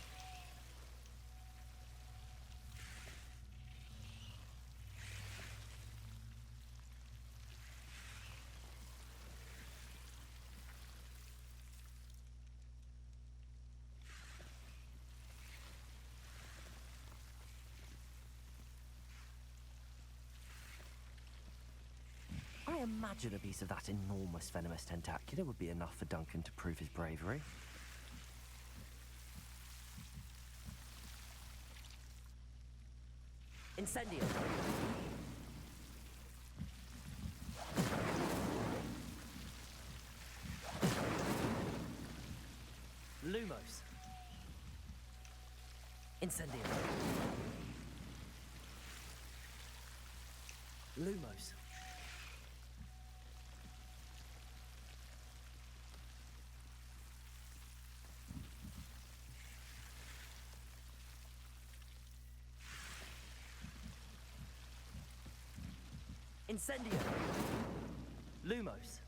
I imagine a piece of that enormous venomous tentacular would be enough for Duncan to prove his bravery. Incendio. Incendio. Lumos. Incendio. Lumos.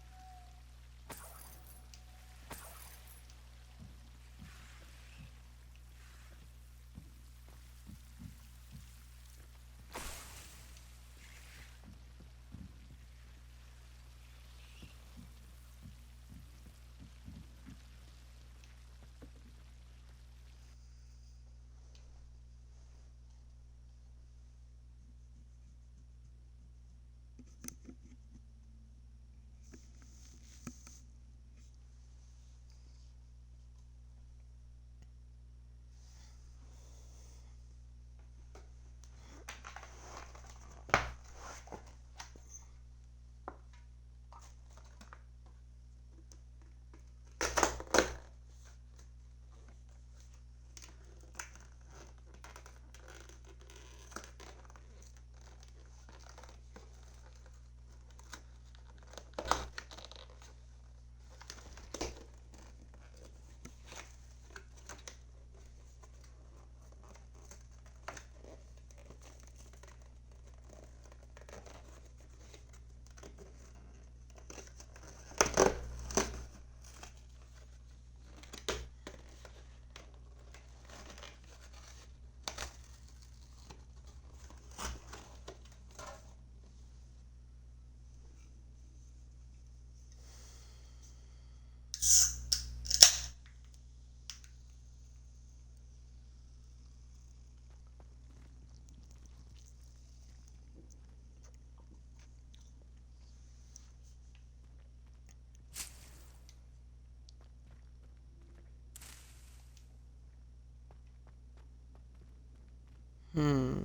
Hmm.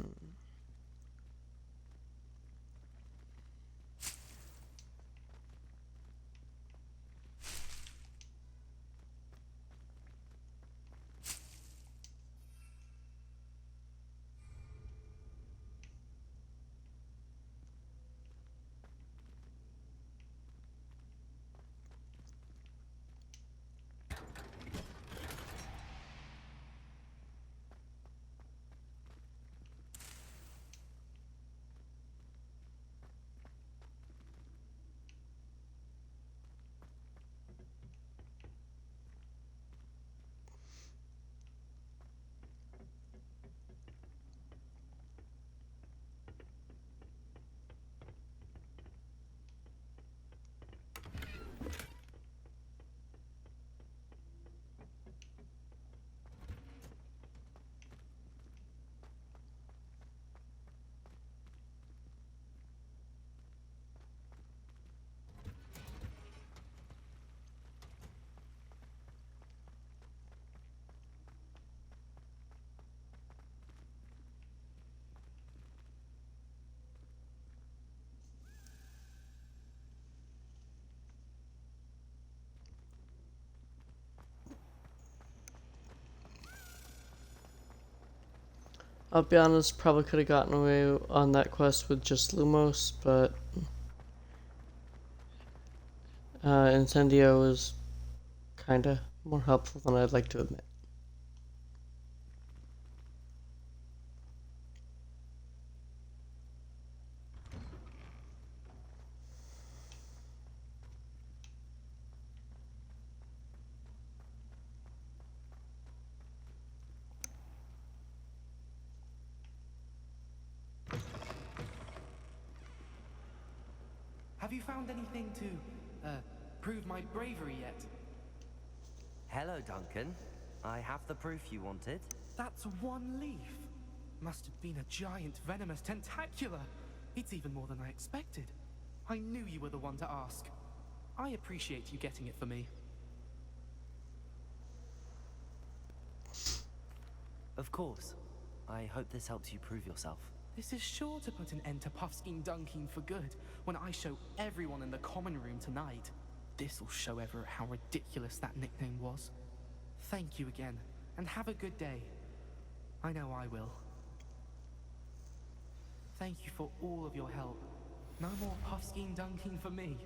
I'll be honest, probably could have gotten away on that quest with just Lumos, but Incendio is kinda more helpful than I'd like to admit. Have you found anything to, prove my bravery yet? Hello, Duncan. I have the proof you wanted. That's one leaf. Must have been a giant venomous tentacula. It's even more than I expected. I knew you were the one to ask. I appreciate you getting it for me. Of course. I hope this helps you prove yourself. This is sure to put an end to Puffskein Dunkin for good when I show everyone in the common room tonight. This'll show Everett how ridiculous that nickname was. Thank you again, and have a good day. I know I will. Thank you for all of your help. No more puffskein dunking for me.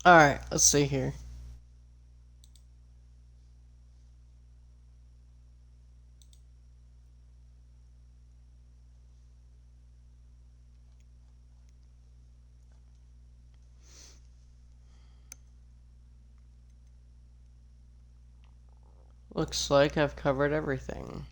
Alright, let's see here. Looks like I've covered everything.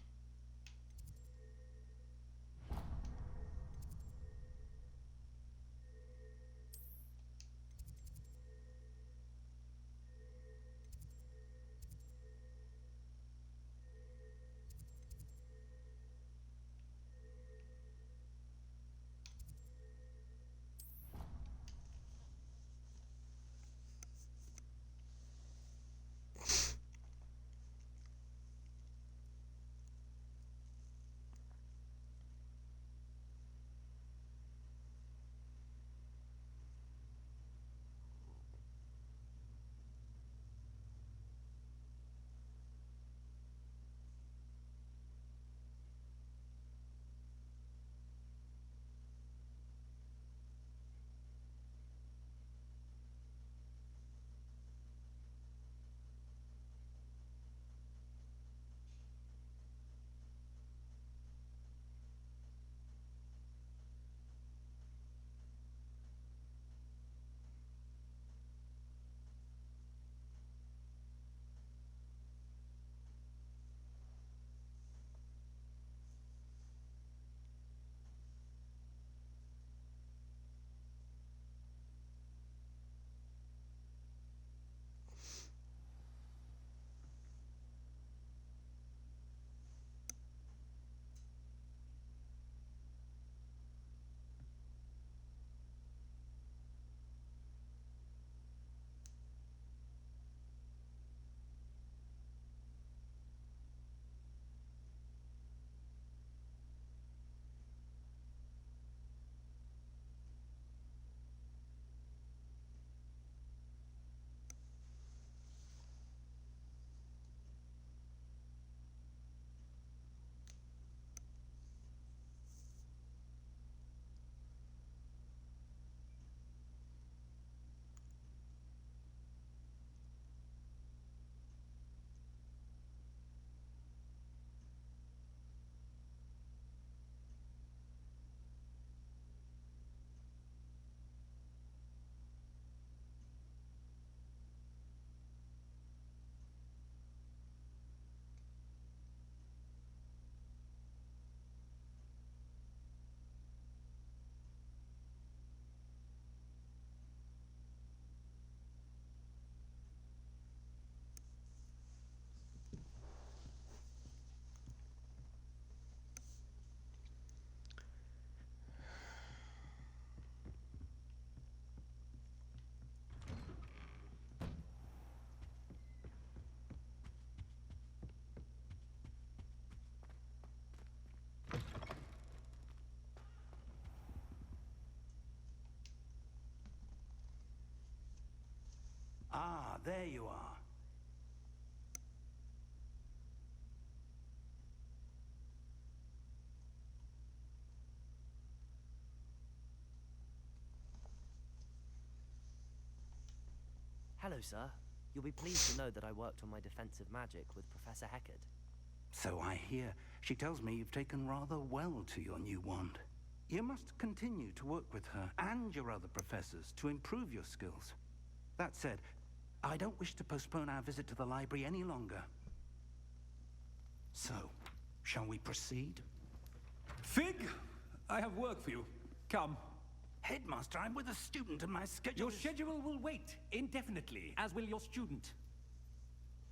Ah, there you are. Hello, sir. You'll be pleased to know that I worked on my defensive magic with Professor Heckard. So I hear. She tells me you've taken rather well to your new wand. You must continue to work with her and your other professors to improve your skills. That said, I don't wish to postpone our visit to the library any longer. So, shall we proceed? Fig, I have work for you. Come. Headmaster, I'm with a student and my schedule Your schedule will wait indefinitely, as will your student.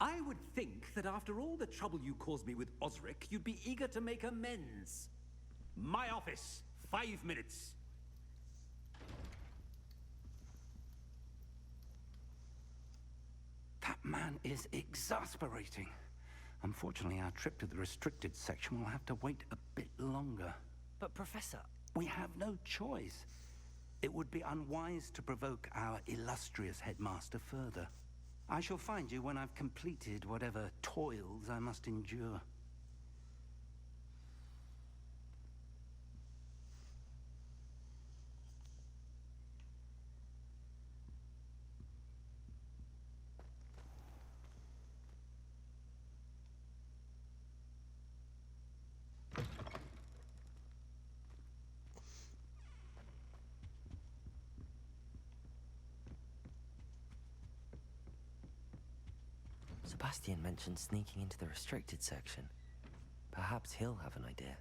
I would think that after all the trouble you caused me with Osric, you'd be eager to make amends. My office, 5 minutes. That man is exasperating. Unfortunately, our trip to the restricted section will have to wait a bit longer. But Professor... We have no choice. It would be unwise to provoke our illustrious headmaster further. I shall find you when I've completed whatever toils I must endure. Sebastian mentioned sneaking into the restricted section. Perhaps he'll have an idea.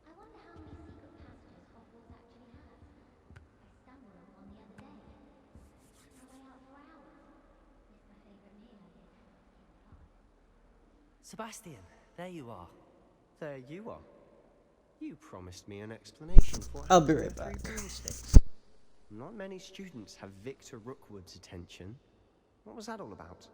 I wonder how many secret passages Hogwarts actually has. I stumbled on one the other day. Took my way out for hours. Missed my favourite meal I did in the park. Sebastian, there you are. There you are. You promised me an explanation for I'll how be to right go through back. broomsticks. Not many students have Victor Rookwood's attention. What was that all about?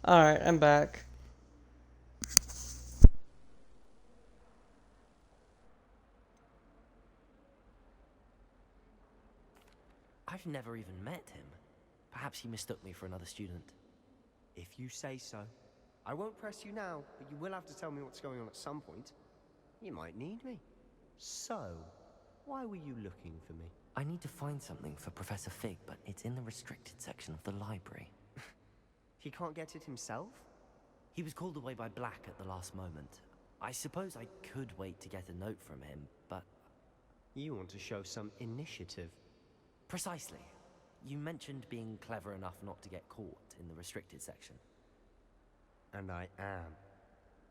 Alright, I'm back. I've never even met him. Perhaps he mistook me for another student. If you say so. I won't press you now, but you will have to tell me what's going on at some point. You might need me. So, why were you looking for me? I need to find something for Professor Fig, but it's in the restricted section of the library. He can't get it himself? He was called away by Black at the last moment. I suppose I could wait to get a note from him, but... You want to show some initiative. Precisely. You mentioned being clever enough not to get caught in the restricted section. And I am.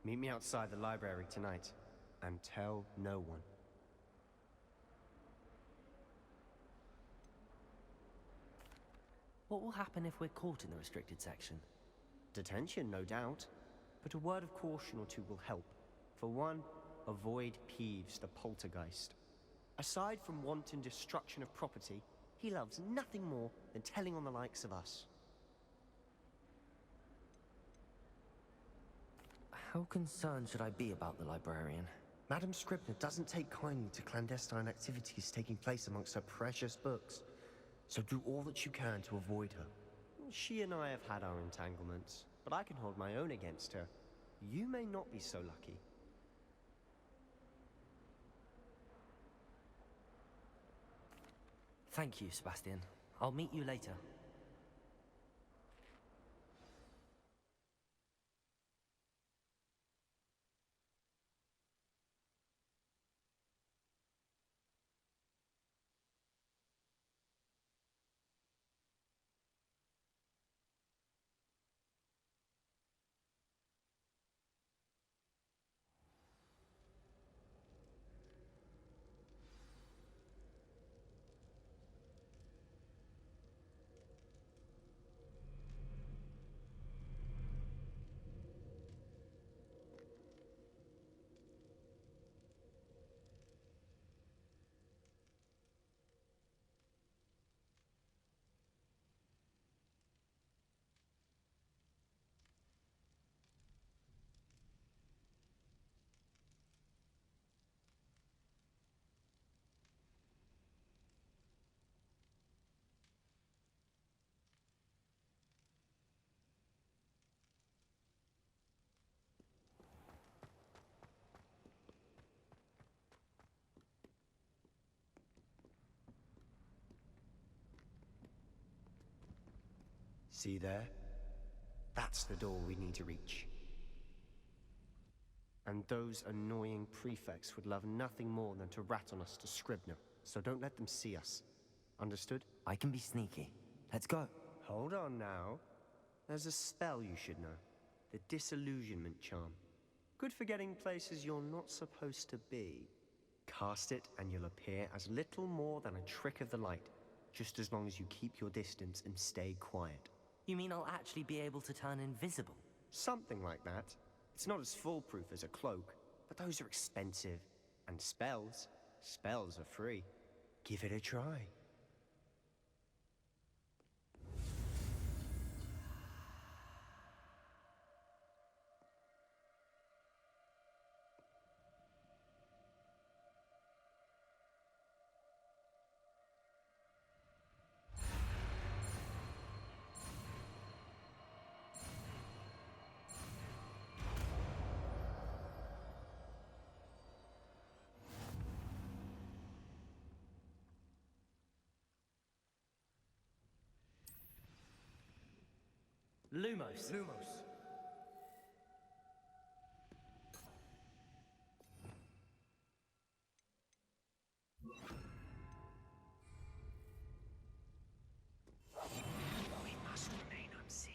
Meet me outside the library tonight, and tell no one. What will happen if we're caught in the restricted section? Detention, no doubt. But a word of caution or two will help. For one, avoid Peeves the poltergeist. Aside from wanton destruction of property, he loves nothing more than telling on the likes of us. How concerned should I be about the librarian? Madame Scribner doesn't take kindly to clandestine activities taking place amongst her precious books. So do all that you can to avoid her. She and I have had our entanglements, but I can hold my own against her. You may not be so lucky. Thank you, Sebastian. I'll meet you later. See there? That's the door we need to reach. And those annoying prefects would love nothing more than to rat on us to Scribner, so don't let them see us. Understood? I can be sneaky. Let's go. Hold on now. There's a spell you should know. The Disillusionment Charm. Good for getting places you're not supposed to be. Cast it and you'll appear as little more than a trick of the light, just as long as you keep your distance and stay quiet. You mean I'll actually be able to turn invisible? Something like that. It's not as foolproof as a cloak, but those are expensive. And spells are free. Give it a try. Lumos. We must remain unseen.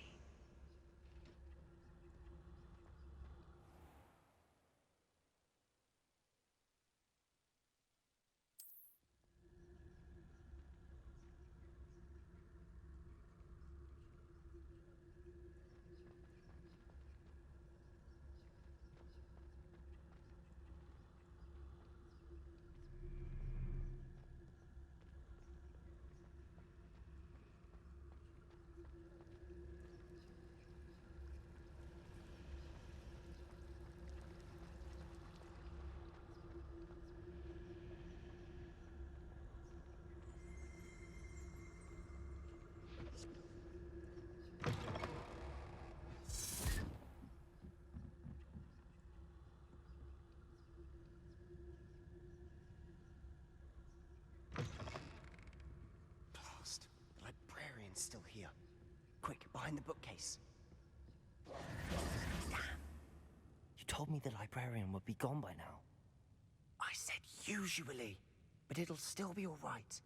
librarian's still here. Quick, behind the bookcase. You told me the librarian would be gone by now. I said usually, but it'll still be all right.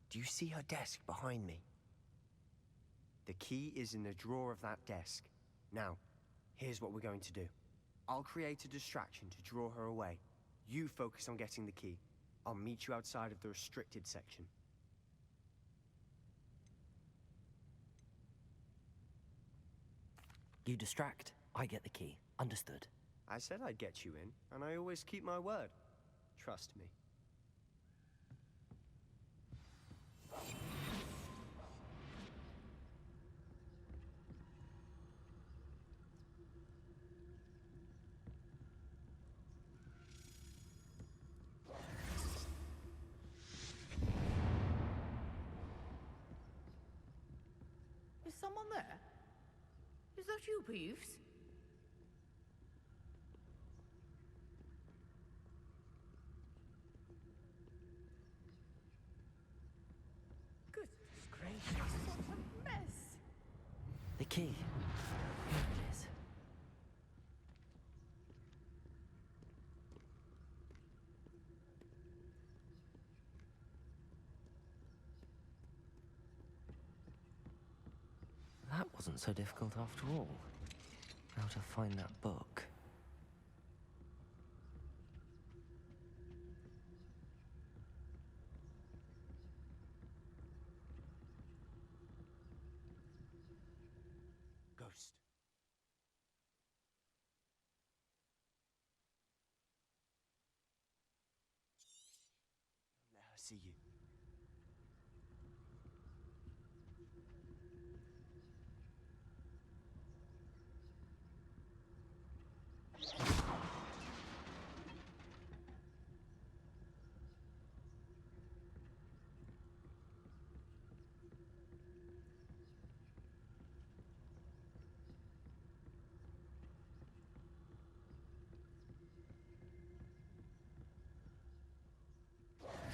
Do you see her desk behind me? The key is in the drawer of that desk. Now, here's what we're going to do. I'll create a distraction to draw her away. You focus on getting the key. I'll meet you outside of the restricted section. You distract, I get the key. Understood. I said I'd get you in, and I always keep my word. Trust me. Is someone there? Is that you, Peeves? Goodness gracious, what a mess! The key. Here it is. That wasn't so difficult after all. How to find that book. Ghost. Don't let her see you.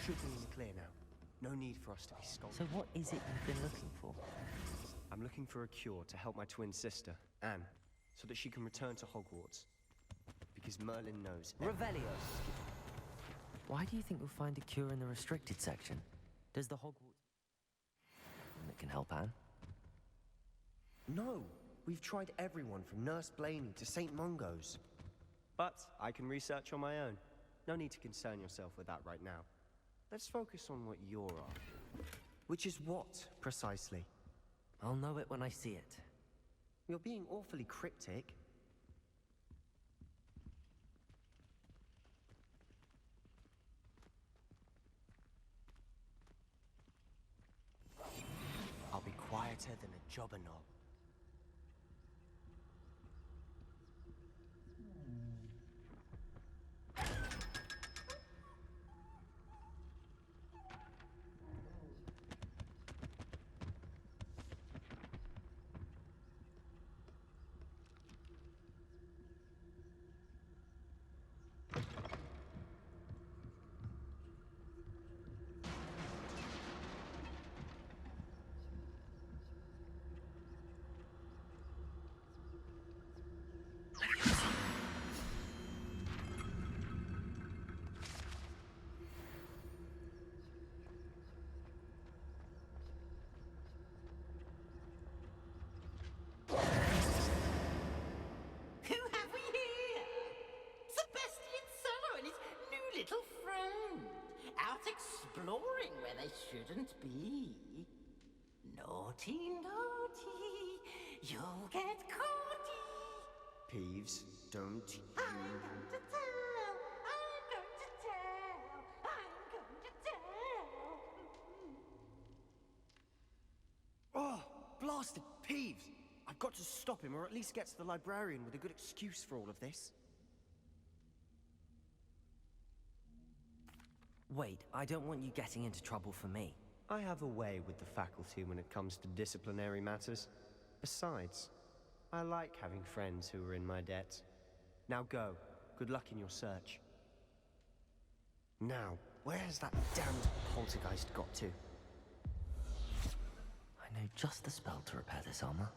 Should be in the clear now. No need for us to be stopped. So what is it you've been looking for? I'm looking for a cure to help my twin sister, Anne, so that she can return to Hogwarts. Because Merlin knows. Revelio! Why do you think you'll find a cure in the restricted section? Does the Hogwarts... that can help Anne? No! We've tried everyone from Nurse Blaney to St. Mungo's. But I can research on my own. No need to concern yourself with that right now. Let's focus on what you're after. Which is what, precisely? I'll know it when I see it. You're being awfully cryptic. I'll be quieter than a jobberknoll. Little friend, out exploring where they shouldn't be. Naughty, naughty, you'll get caughty. Peeves, don't you... I'm going to tell, I'm going to tell, I'm going to tell. Oh, blasted Peeves! I've got to stop him, or at least get to the librarian with a good excuse for all of this. Wait, I don't want you getting into trouble for me. I have a way with the faculty when it comes to disciplinary matters. Besides, I like having friends who are in my debt. Now go. Good luck in your search. Now, where has that damned poltergeist got to? I know just the spell to repair this armor.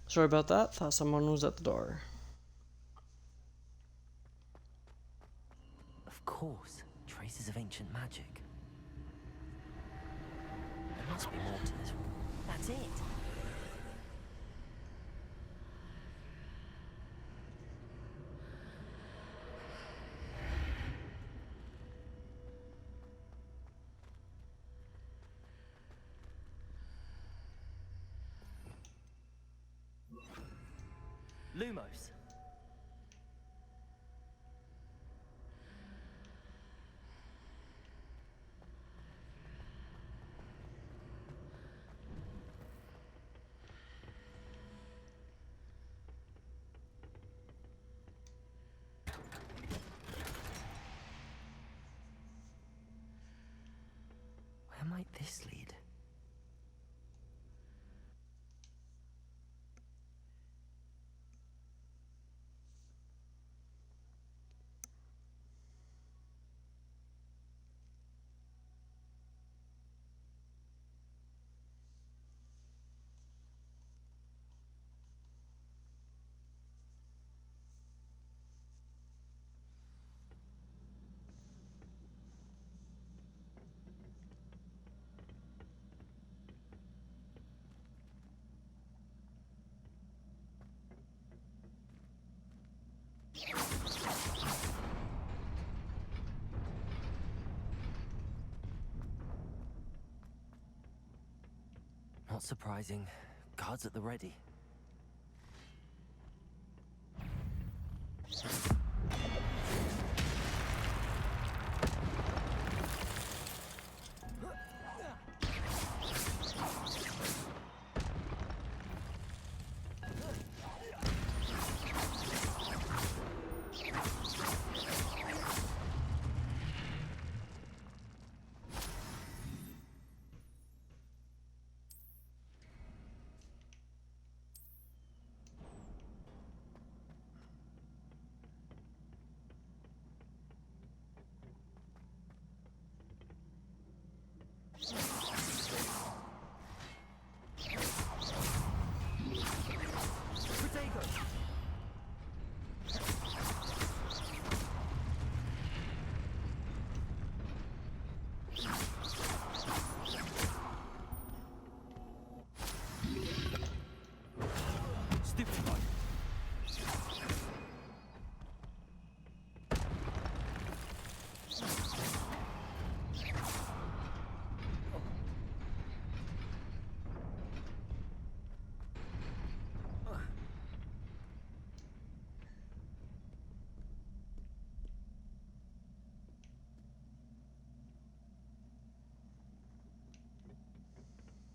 Sorry about that. Thought someone was at the door. Of course, traces of ancient magic. There must be more to this. That's it! Lumos. Where might this lead? Not surprising. Guards at the ready.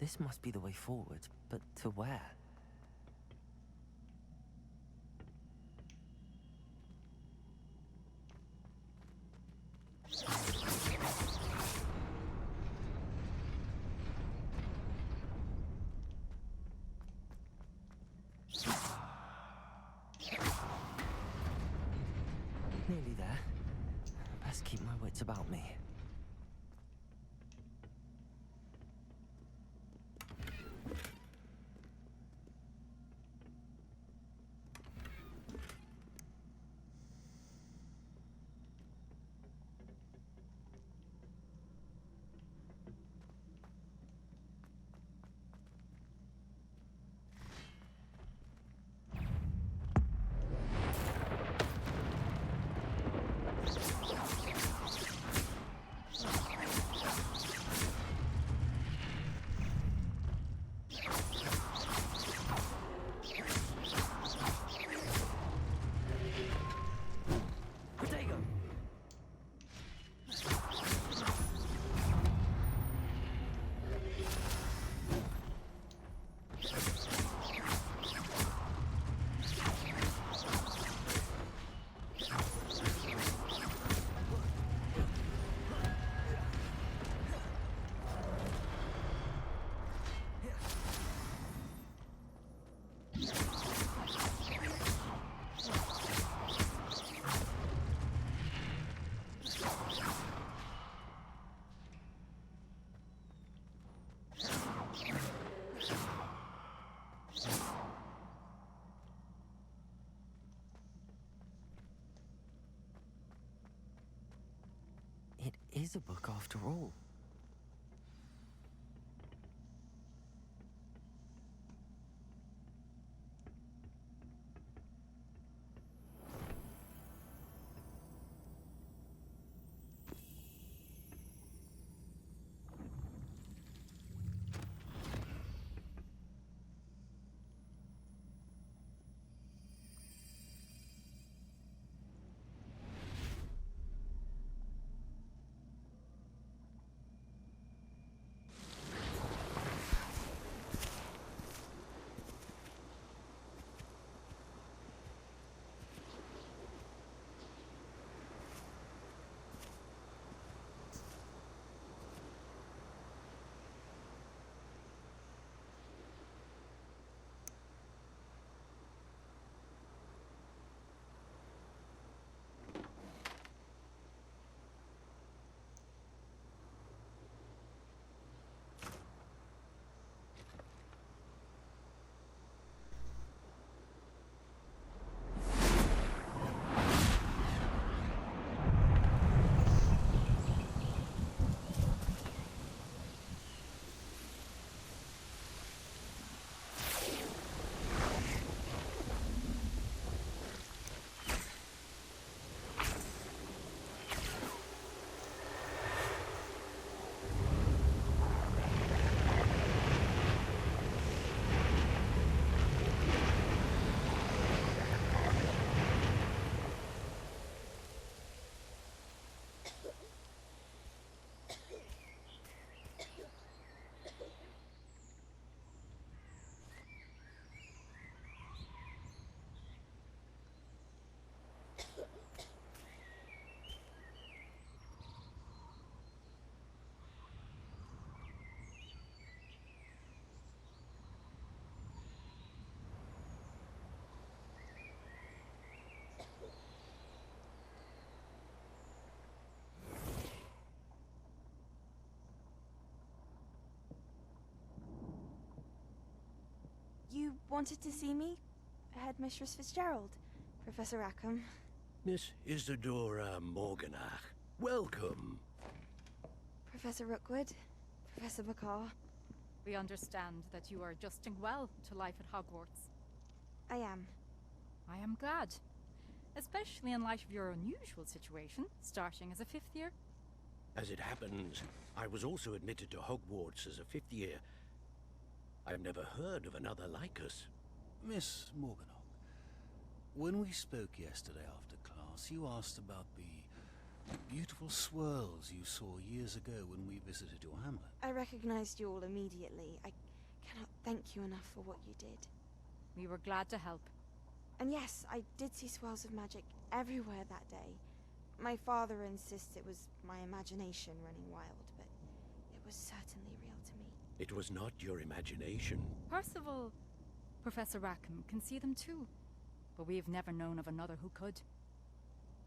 This must be the way forward, but to where? Nearly there. Best keep my wits about me. It is a book after all. You wanted to see me? Headmistress Fitzgerald, Professor Rackham. Miss Isadora Morganach, welcome. Professor Rookwood, Professor McCaw. We understand that you are adjusting well to life at Hogwarts. I am. I am glad. Especially in light of your unusual situation, starting as a 5th year. As it happens, I was also admitted to Hogwarts as a 5th year. I've never heard of another like us. Miss Morganach, when we spoke yesterday after class, you asked about the Beautiful swirls you saw years ago when we visited your hamlet. I recognized you all immediately. I cannot thank you enough for what you did. We were glad to help. And yes, I did see swirls of magic everywhere that day. My father insists it was my imagination running wild, but it was certainly real to me. It was not your imagination. Percival, Professor Rackham can see them too. But we've never known of another who could.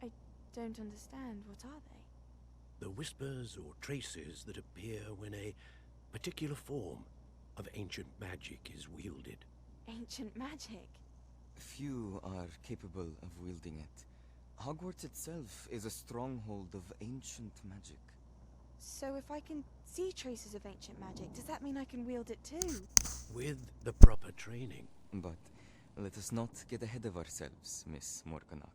I don't understand. What are they? The whispers or traces that appear when a particular form of ancient magic is wielded. Ancient magic? Few are capable of wielding it. Hogwarts itself is a stronghold of ancient magic. So if I can see traces of ancient magic, does that mean I can wield it too? With the proper training. But let us not get ahead of ourselves, Miss Morganach.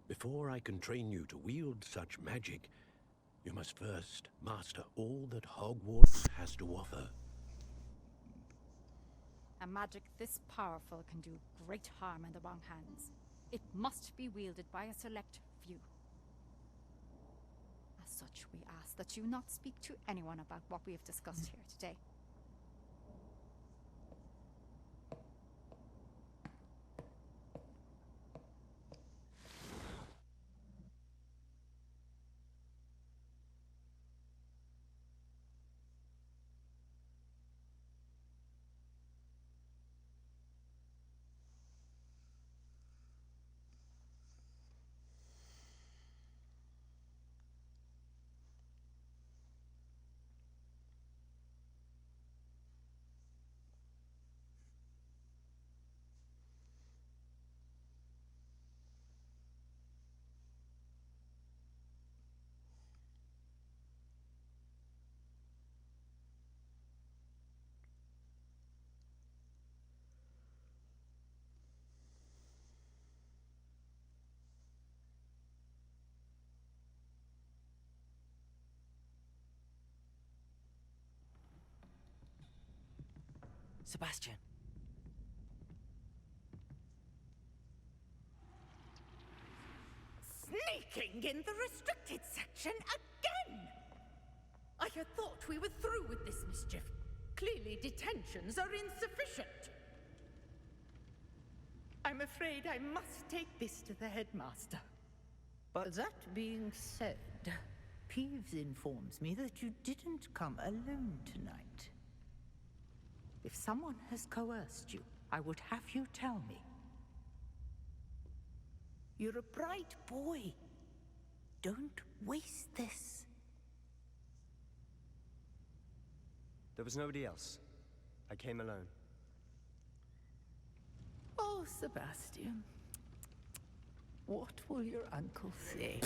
Before I can train you to wield such magic, you must first master all that Hogwarts has to offer. A magic this powerful can do great harm in the wrong hands. It must be wielded by a select few. As such, we ask that you not speak to anyone about what we have discussed here today. Sebastian. Sneaking in the restricted section again! I had thought we were through with this mischief. Clearly detentions are insufficient. I'm afraid I must take this to the headmaster. But that being said, Peeves informs me that you didn't come alone tonight. If someone has coerced you, I would have you tell me. You're a bright boy. Don't waste this. There was nobody else. I came alone. Oh, Sebastian. What will your uncle say?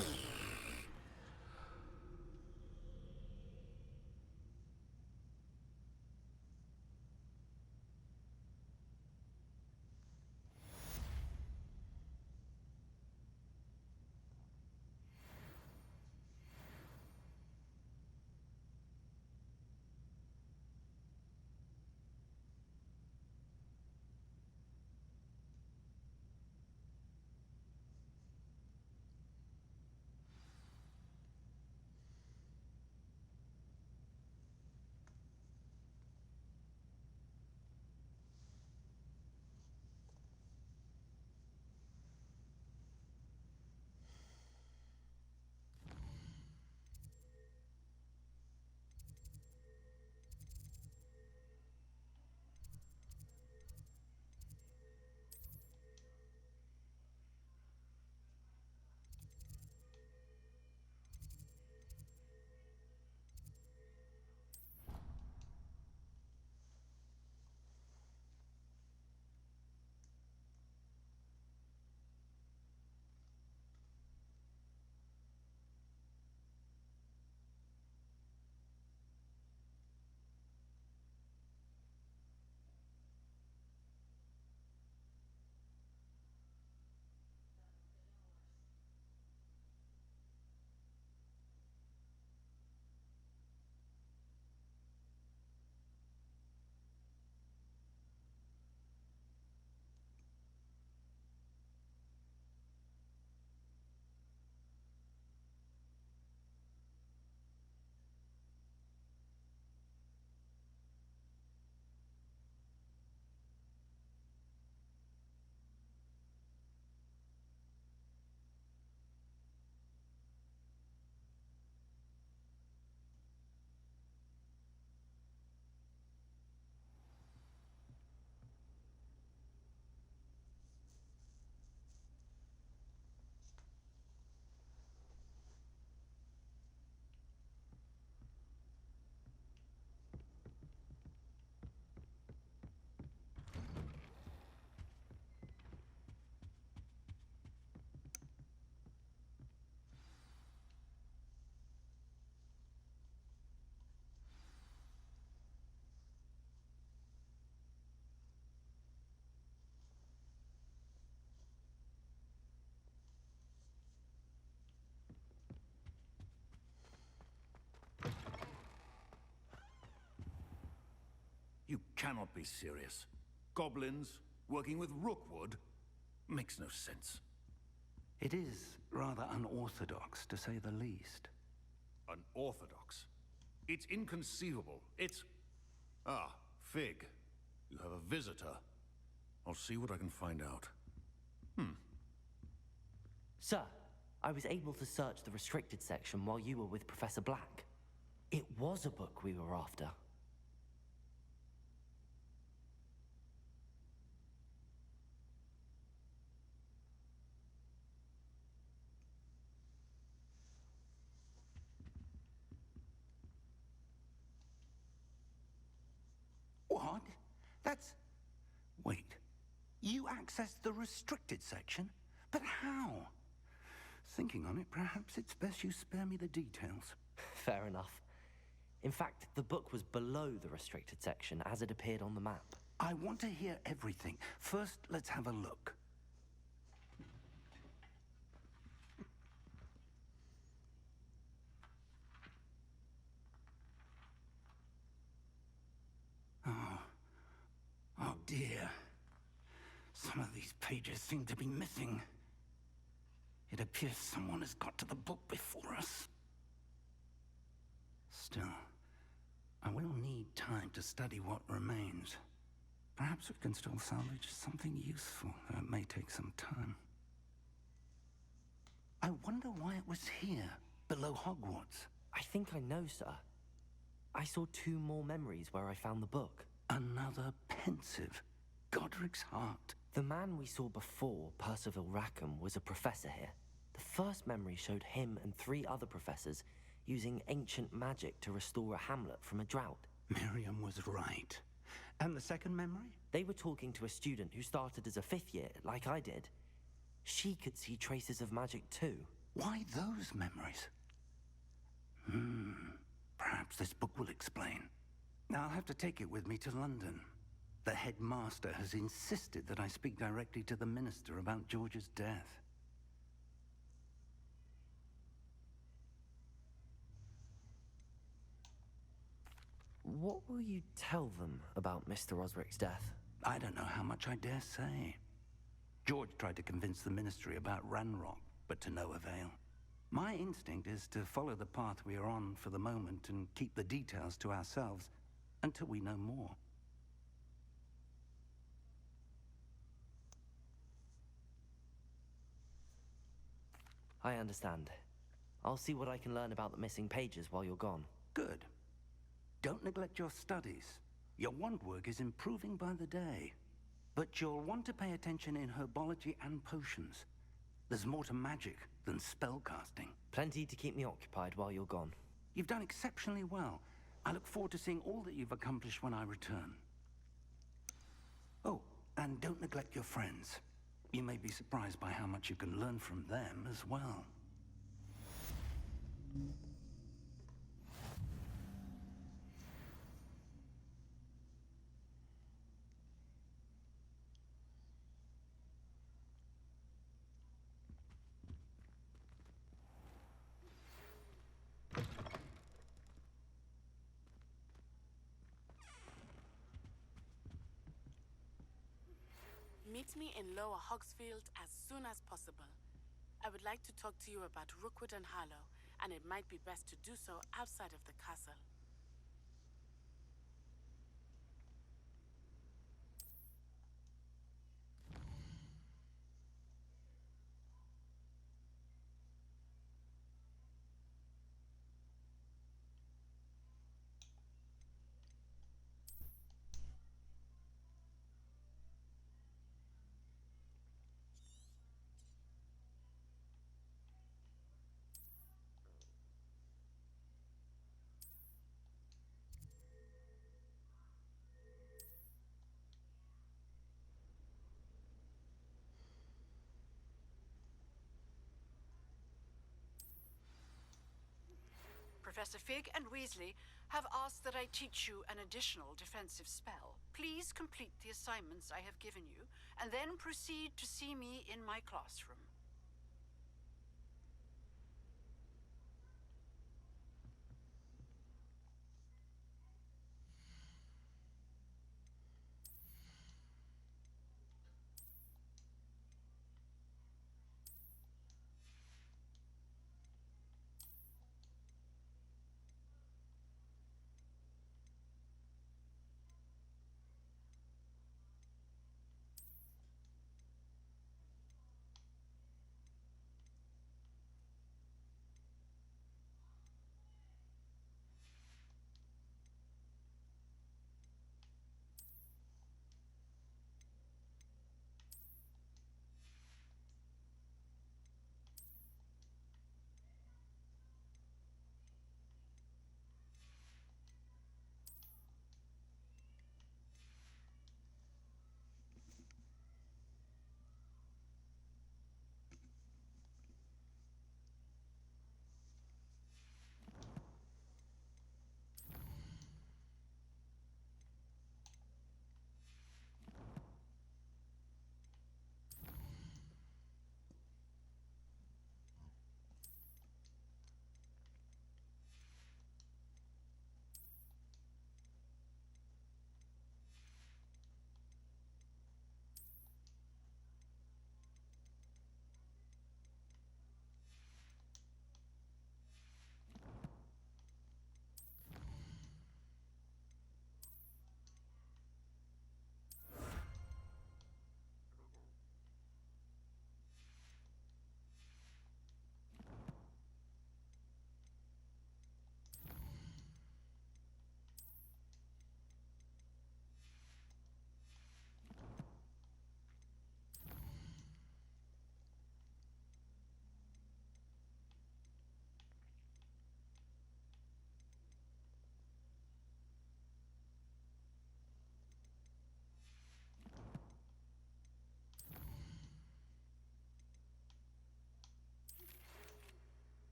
You cannot be serious. Goblins working with Rookwood? Makes no sense. It is rather unorthodox, to say the least. Unorthodox? It's inconceivable. It's... Ah, Fig. You have a visitor. I'll see what I can find out. Sir, I was able to search the restricted section while you were with Professor Black. It was a book we were after. What? That's... Wait. You accessed the restricted section? But how? Thinking on it, perhaps it's best you spare me the details. Fair enough. In fact, the book was below the restricted section as it appeared on the map. I want to hear everything. First, let's have a look. Oh dear. Some of these pages seem to be missing. It appears someone has got to the book before us. Still, I will need time to study what remains. Perhaps we can still salvage something useful, though it may take some time. I wonder why it was here, below Hogwarts. I think I know, sir. I saw 2 more memories where I found the book. Another pensive. Godric's heart. The man we saw before, Percival Rackham, was a professor here. The first memory showed him and 3 other professors using ancient magic to restore a hamlet from a drought. Miriam was right. And the second memory? They were talking to a student who started as a 5th year, like I did. She could see traces of magic too. Why those memories? Perhaps this book will explain. I'll have to take it with me to London. The headmaster has insisted that I speak directly to the minister about George's death. What will you tell them about Mr. Osric's death? I don't know how much I dare say. George tried to convince the ministry about Ranrock, but to no avail. My instinct is to follow the path we are on for the moment and keep the details to ourselves until we know more. I understand. I'll see what I can learn about the missing pages while you're gone. Good. Don't neglect your studies. Your wand work is improving by the day. But you'll want to pay attention in herbology and potions. There's more to magic than spellcasting. Plenty to keep me occupied while you're gone. You've done exceptionally well. I look forward to seeing all that you've accomplished when I return. Oh, and don't neglect your friends. You may be surprised by how much you can learn from them as well. Meet me in Lower Hogsfield as soon as possible. I would like to talk to you about Rookwood and Harlow, and it might be best to do so outside of the castle. Professor Fig and Weasley have asked that I teach you an additional defensive spell. Please complete the assignments I have given you, and then proceed to see me in my classroom.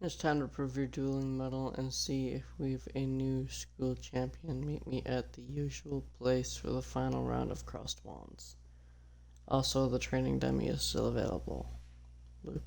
It's time to prove your dueling mettle and see if we've a new school champion. Meet me at the usual place for the final round of crossed wands. Also, the training dummy is still available. Lucan.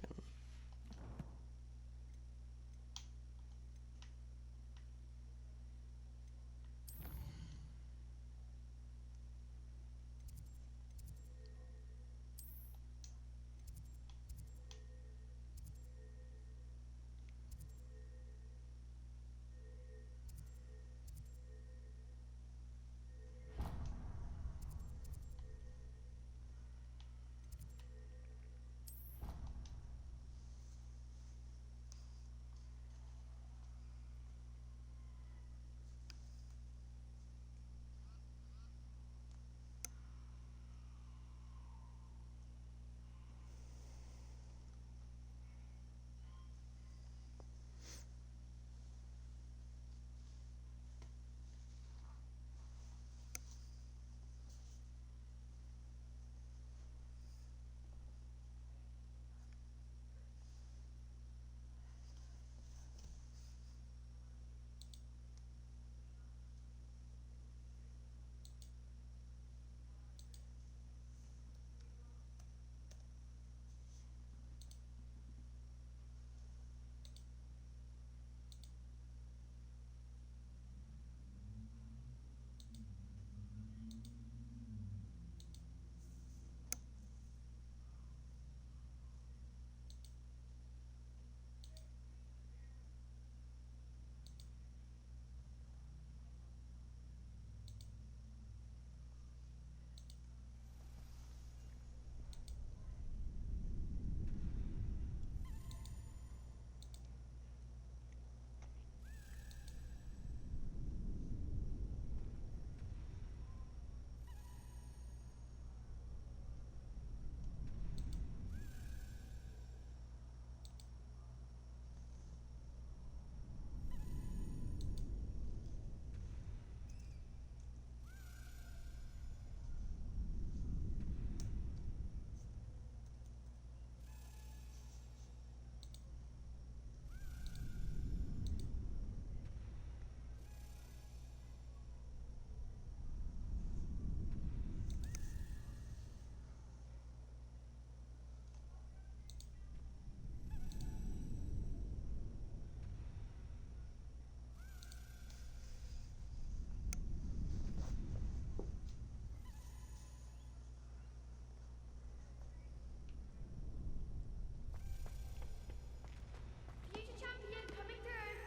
Future champion coming through.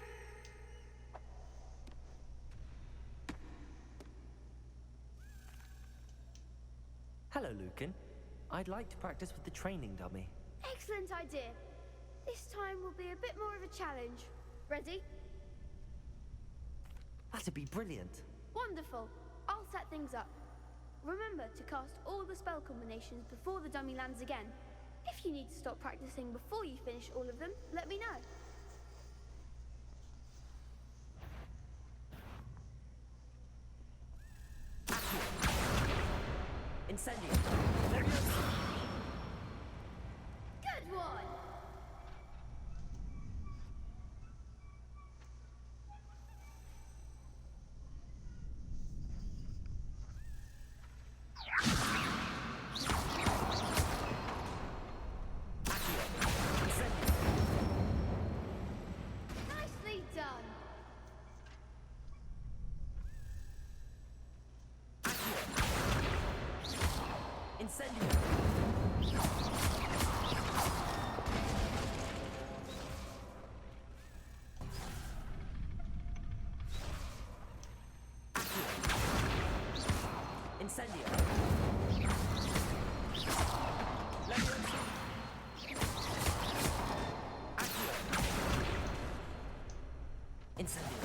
Hello, Lucan. I'd like to practice with the training dummy. Excellent idea. This time will be a bit more of a challenge. Ready? That'd be brilliant. Wonderful. I'll set things up. Remember to cast all the spell combinations before the dummy lands again. If you need to stop practicing before you finish all of them, let me know. Incendio. Good one. Nicely done. Incendio. Incendio. Leviosa. Accio. Incendio.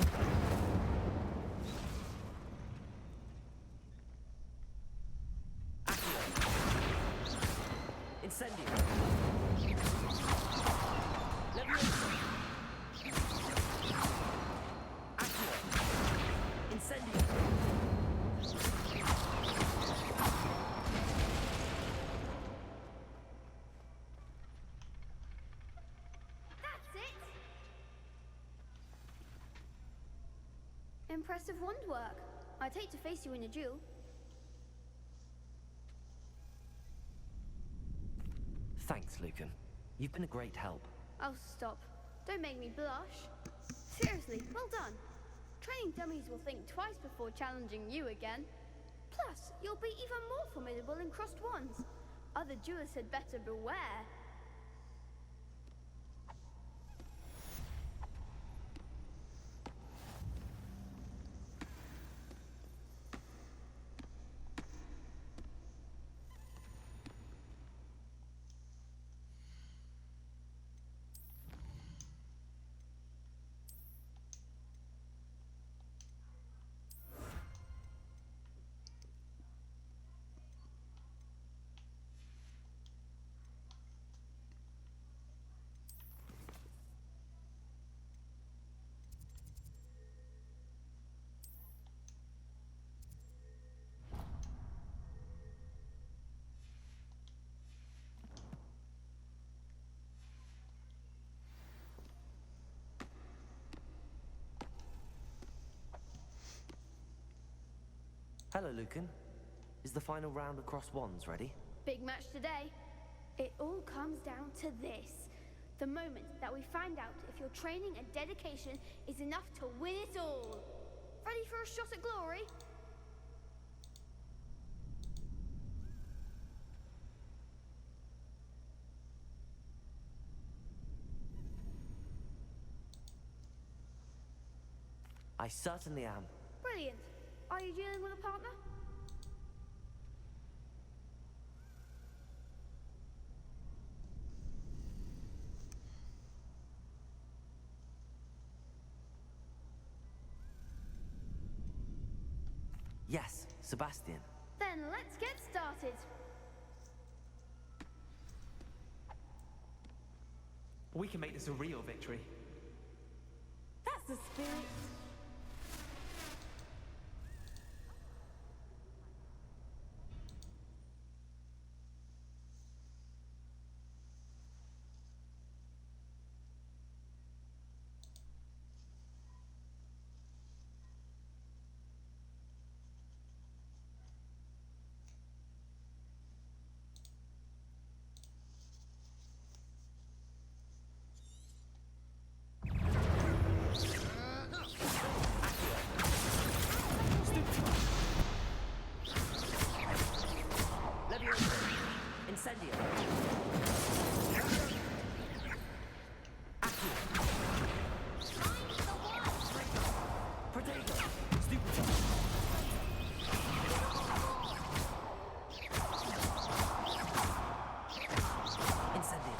Accio. Incendio. Leviosa. Accio. Incendio. Impressive wand work. I'd hate to face you in a duel. Thanks, Lucan. You've been a great help. Oh, stop. Don't make me blush. Seriously, well done. Training dummies will think twice before challenging you again. Plus, you'll be even more formidable in crossed wands. Other duelists had better beware. Hello, Lucan. Is the final round across wands ready? Big match today. It all comes down to this. The moment that we find out if your training and dedication is enough to win it all. Ready for a shot at glory? I certainly am. Brilliant. Are you dealing with a partner? Yes, Sebastian. Then let's get started. We can make this a real victory. That's the spirit. Incendio. Protego. Stupid. Incendio.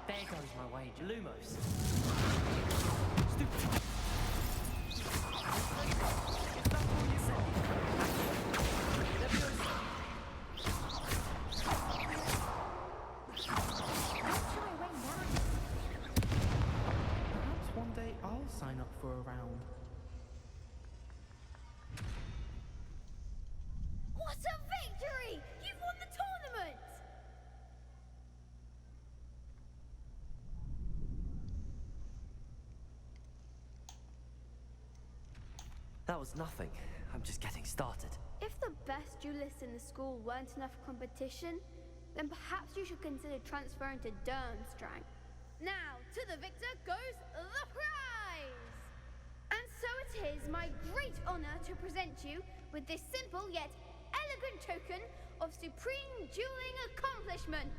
There goes my wage. Lumos. Stupid. Sign up for a round. What a victory! You've won the tournament! That was nothing. I'm just getting started. If the best duelists in the school weren't enough competition, then perhaps you should consider transferring to Durmstrang. Now, to the victor goes the prize! And so it is my great honor to present you with this simple yet elegant token of supreme dueling accomplishment.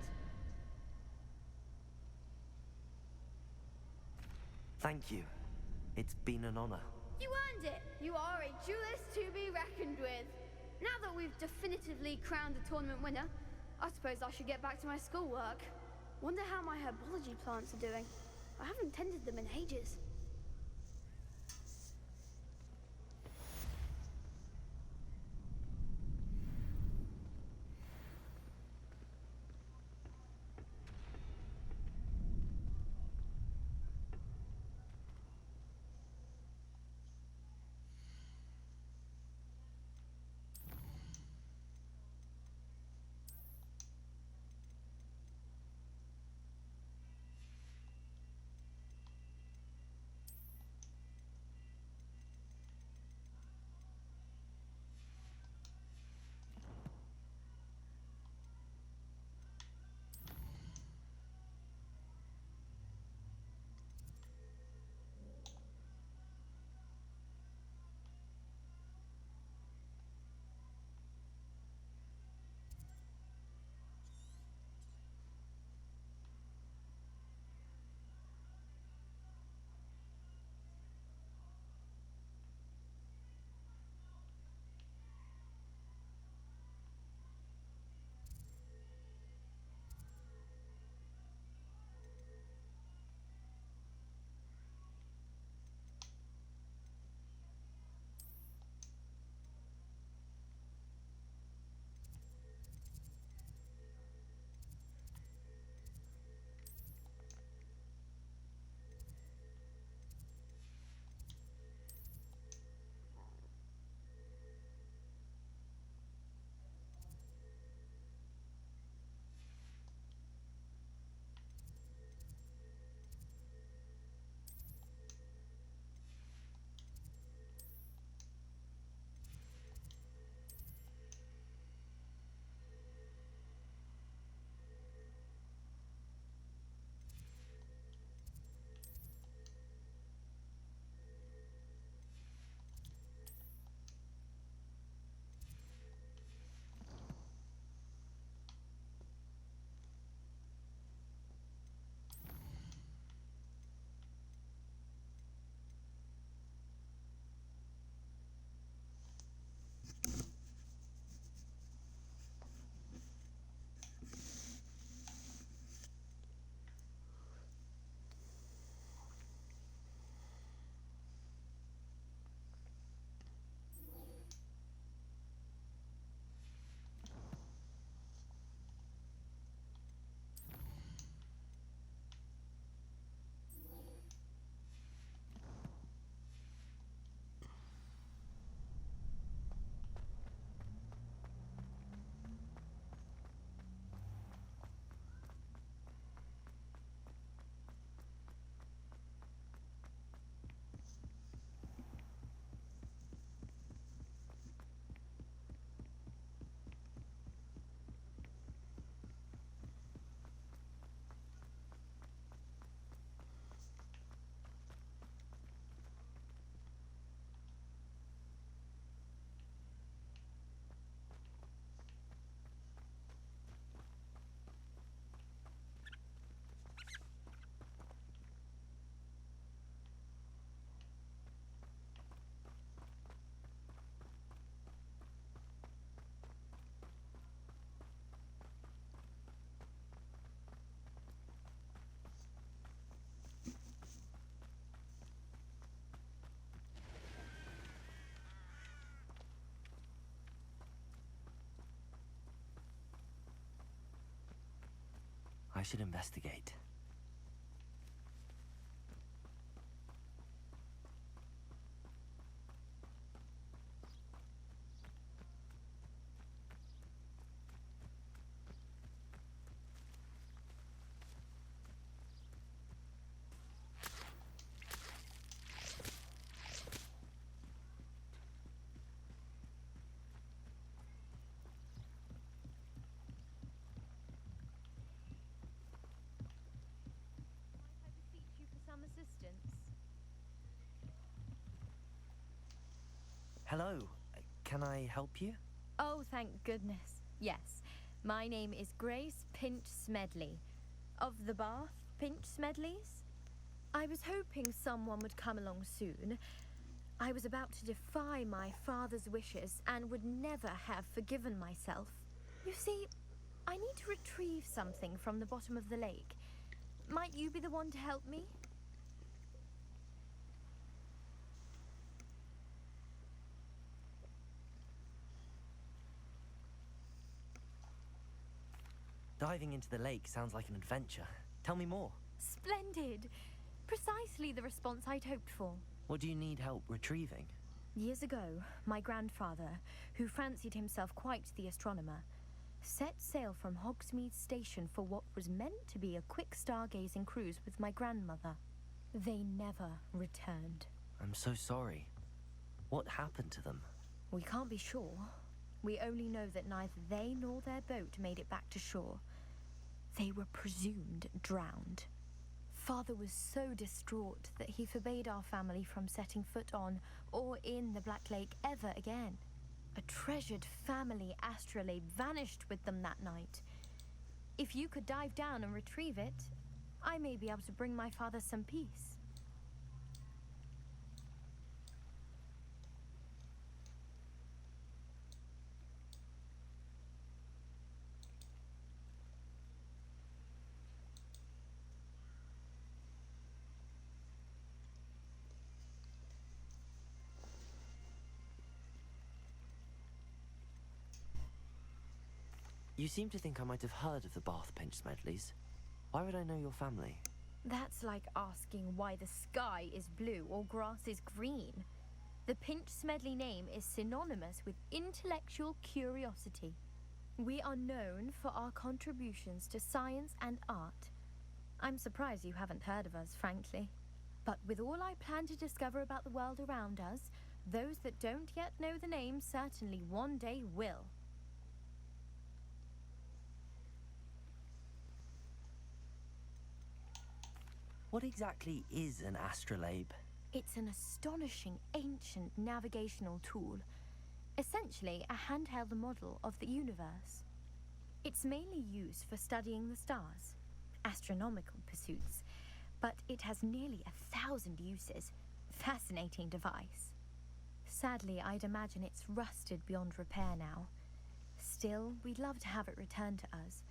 Thank you. It's been an honor. You earned it. You are a duelist to be reckoned with. Now that we've definitively crowned the tournament winner, I suppose I should get back to my schoolwork. Wonder how my herbology plants are doing. I haven't tended them in ages. I should investigate. Hello, can I help you? Oh, thank goodness. Yes, my name is Grace Pinch Smedley, of the Bath Pinch Smedleys. I was hoping someone would come along soon. I was about to defy my father's wishes and would never have forgiven myself. You see, I need to retrieve something from the bottom of the lake. Might you be the one to help me? Diving into the lake sounds like an adventure. Tell me more. Splendid! Precisely the response I'd hoped for. What do you need help retrieving? Years ago, my grandfather, who fancied himself quite the astronomer, set sail from Hogsmeade Station for what was meant to be a quick stargazing cruise with my grandmother. They never returned. I'm so sorry. What happened to them? We can't be sure. We only know that neither they nor their boat made it back to shore. They were presumed drowned. Father was so distraught that he forbade our family from setting foot on or in the Black Lake ever again. A treasured family astrolabe vanished with them that night. If you could dive down and retrieve it, I may be able to bring my father some peace. You seem to think I might have heard of the Bath Pinch Smedleys. Why would I know your family? That's like asking why the sky is blue or grass is green. The Pinch Smedley name is synonymous with intellectual curiosity. We are known for our contributions to science and art. I'm surprised you haven't heard of us, frankly. But with all I plan to discover about the world around us, those that don't yet know the name certainly one day will. What exactly is an astrolabe? It's an astonishing ancient navigational tool, essentially a handheld model of the universe. It's mainly used for studying the stars, astronomical pursuits, but it has nearly 1,000 uses. Fascinating device. Sadly, I'd imagine it's rusted beyond repair now. Still, we'd love to have it returned to us.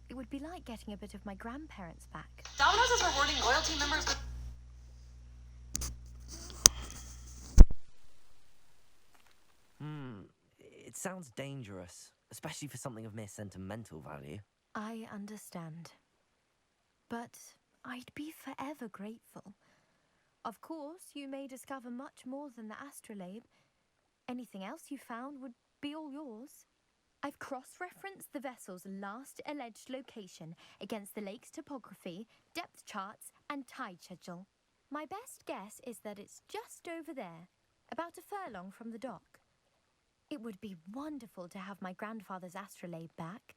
It would be like getting a bit of my grandparents back. Domino's is rewarding loyalty members with... It sounds dangerous, especially for something of mere sentimental value. I understand. But I'd be forever grateful. Of course, you may discover much more than the astrolabe. Anything else you found would be all yours. I've cross-referenced the vessel's last alleged location against the lake's topography, depth charts, and tide schedule. My best guess is that it's just over there, about a furlong from the dock. It would be wonderful to have my grandfather's astrolabe back.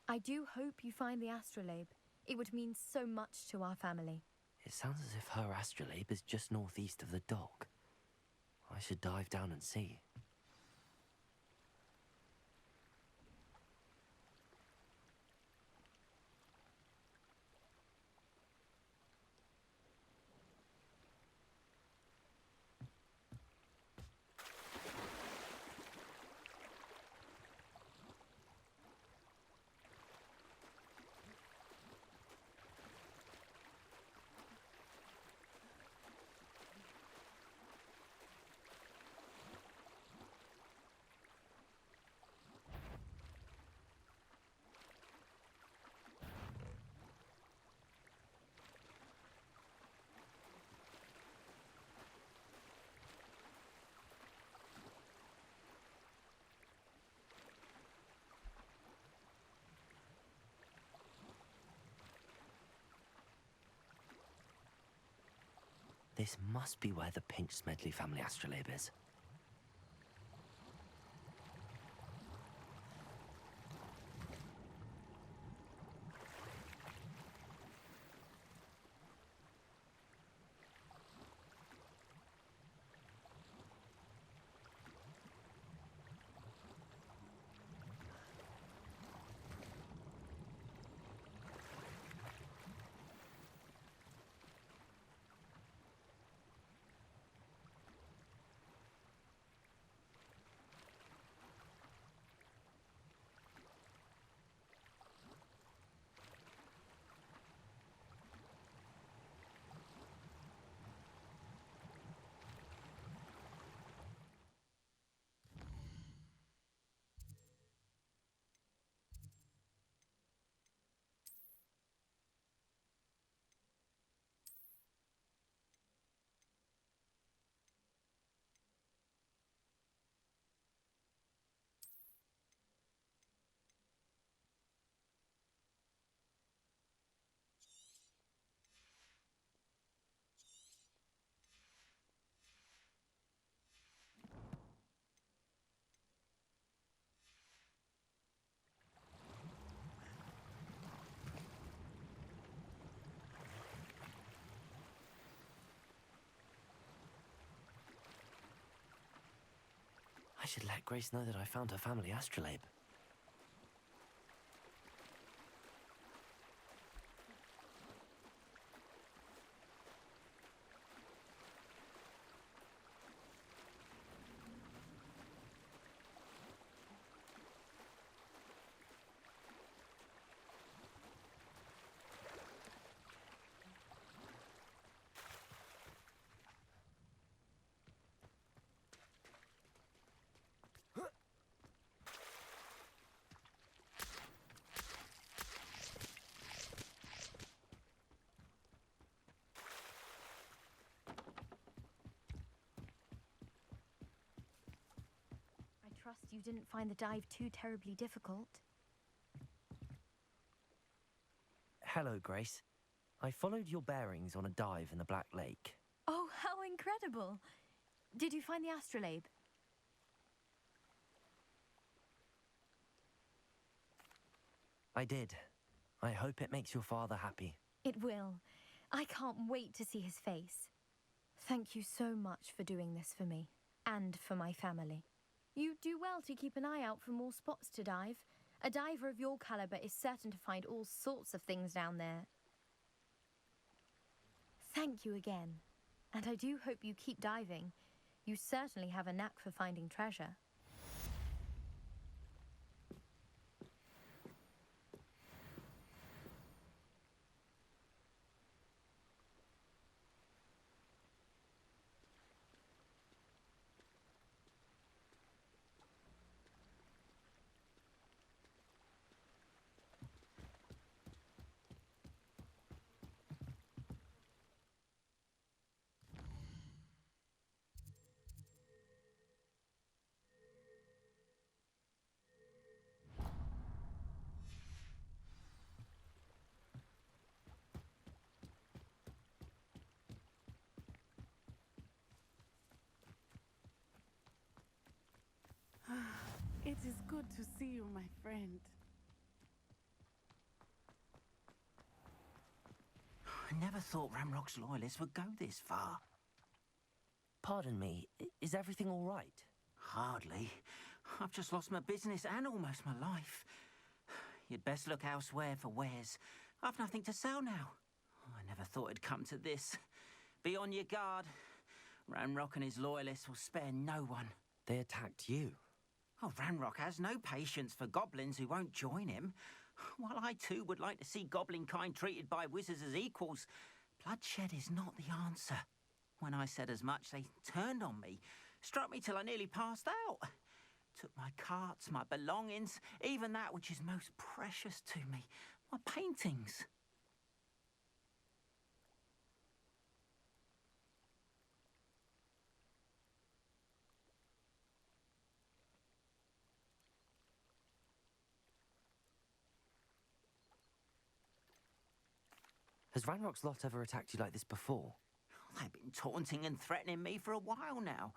I do hope you find the astrolabe. It would mean so much to our family. It sounds as if her astrolabe is just northeast of the dock. I should dive down and see. This must be where the Pinch Smedley family astrolabe is. I should let Grace know that I found her family astrolabe. I trust you didn't find the dive too terribly difficult. Hello, Grace. I followed your bearings on a dive in the Black Lake. Oh, how incredible! Did you find the astrolabe? I did. I hope it makes your father happy. It will. I can't wait to see his face. Thank you so much for doing this for me, and for my family. You do well to keep an eye out for more spots to dive. A diver of your caliber is certain to find all sorts of things down there. Thank you again, and I do hope you keep diving. You certainly have a knack for finding treasure. It is good to see you, my friend. I never thought Ramrock's loyalists would go this far. Pardon me, is everything all right? Hardly. I've just lost my business and almost my life. You'd best look elsewhere for wares. I've nothing to sell now. I never thought it'd come to this. Be on your guard. Ranrock and his loyalists will spare no one. They attacked you? Oh, Ranrock has no patience for goblins who won't join him. While I too would like to see goblin kind treated by wizards as equals, bloodshed is not the answer. When I said as much, they turned on me, struck me till I nearly passed out. Took my carts, my belongings, even that which is most precious to me, my paintings. Has Ranrock's lot ever attacked you like this before? They've been taunting and threatening me for a while now.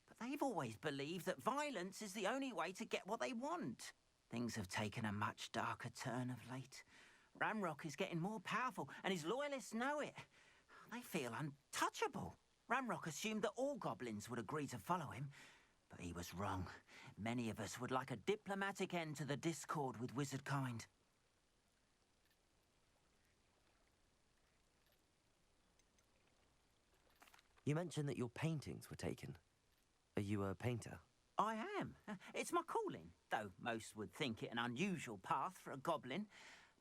But they've always believed that violence is the only way to get what they want. Things have taken a much darker turn of late. Ramrock is getting more powerful, and his loyalists know it. They feel untouchable. Ramrock assumed that all goblins would agree to follow him, but he was wrong. Many of us would like a diplomatic end to the discord with wizard kind. You mentioned that your paintings were taken. Are you a painter? I am. It's my calling, though most would think it an unusual path for a goblin.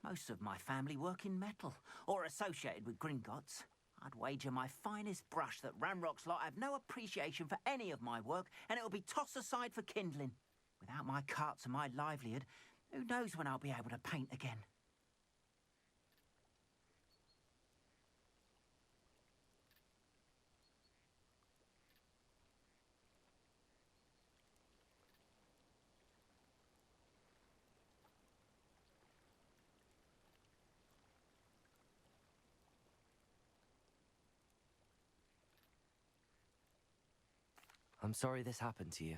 Most of my family work in metal, or associated with Gringotts. I'd wager my finest brush that Ramrock's lot have no appreciation for any of my work, and it'll be tossed aside for kindling. Without my carts and my livelihood, who knows when I'll be able to paint again? I'm sorry this happened to you.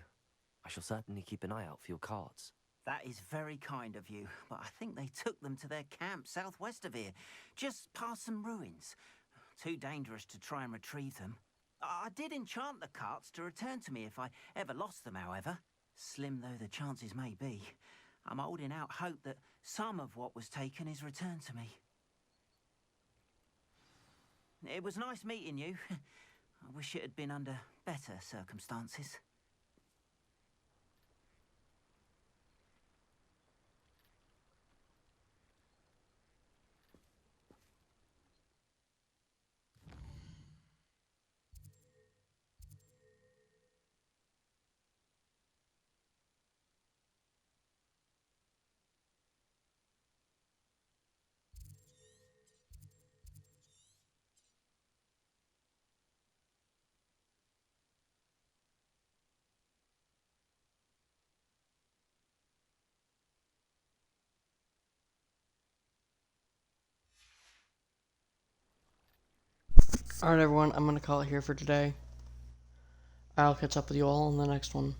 I shall certainly keep an eye out for your cards. That is very kind of you, but I think they took them to their camp southwest of here, just past some ruins. Too dangerous to try and retrieve them. I did enchant the carts to return to me if I ever lost them, however. Slim though the chances may be, I'm holding out hope that some of what was taken is returned to me. It was nice meeting you. I wish it had been under better circumstances. Alright, everyone, I'm going to call it here for today. I'll catch up with you all in the next one.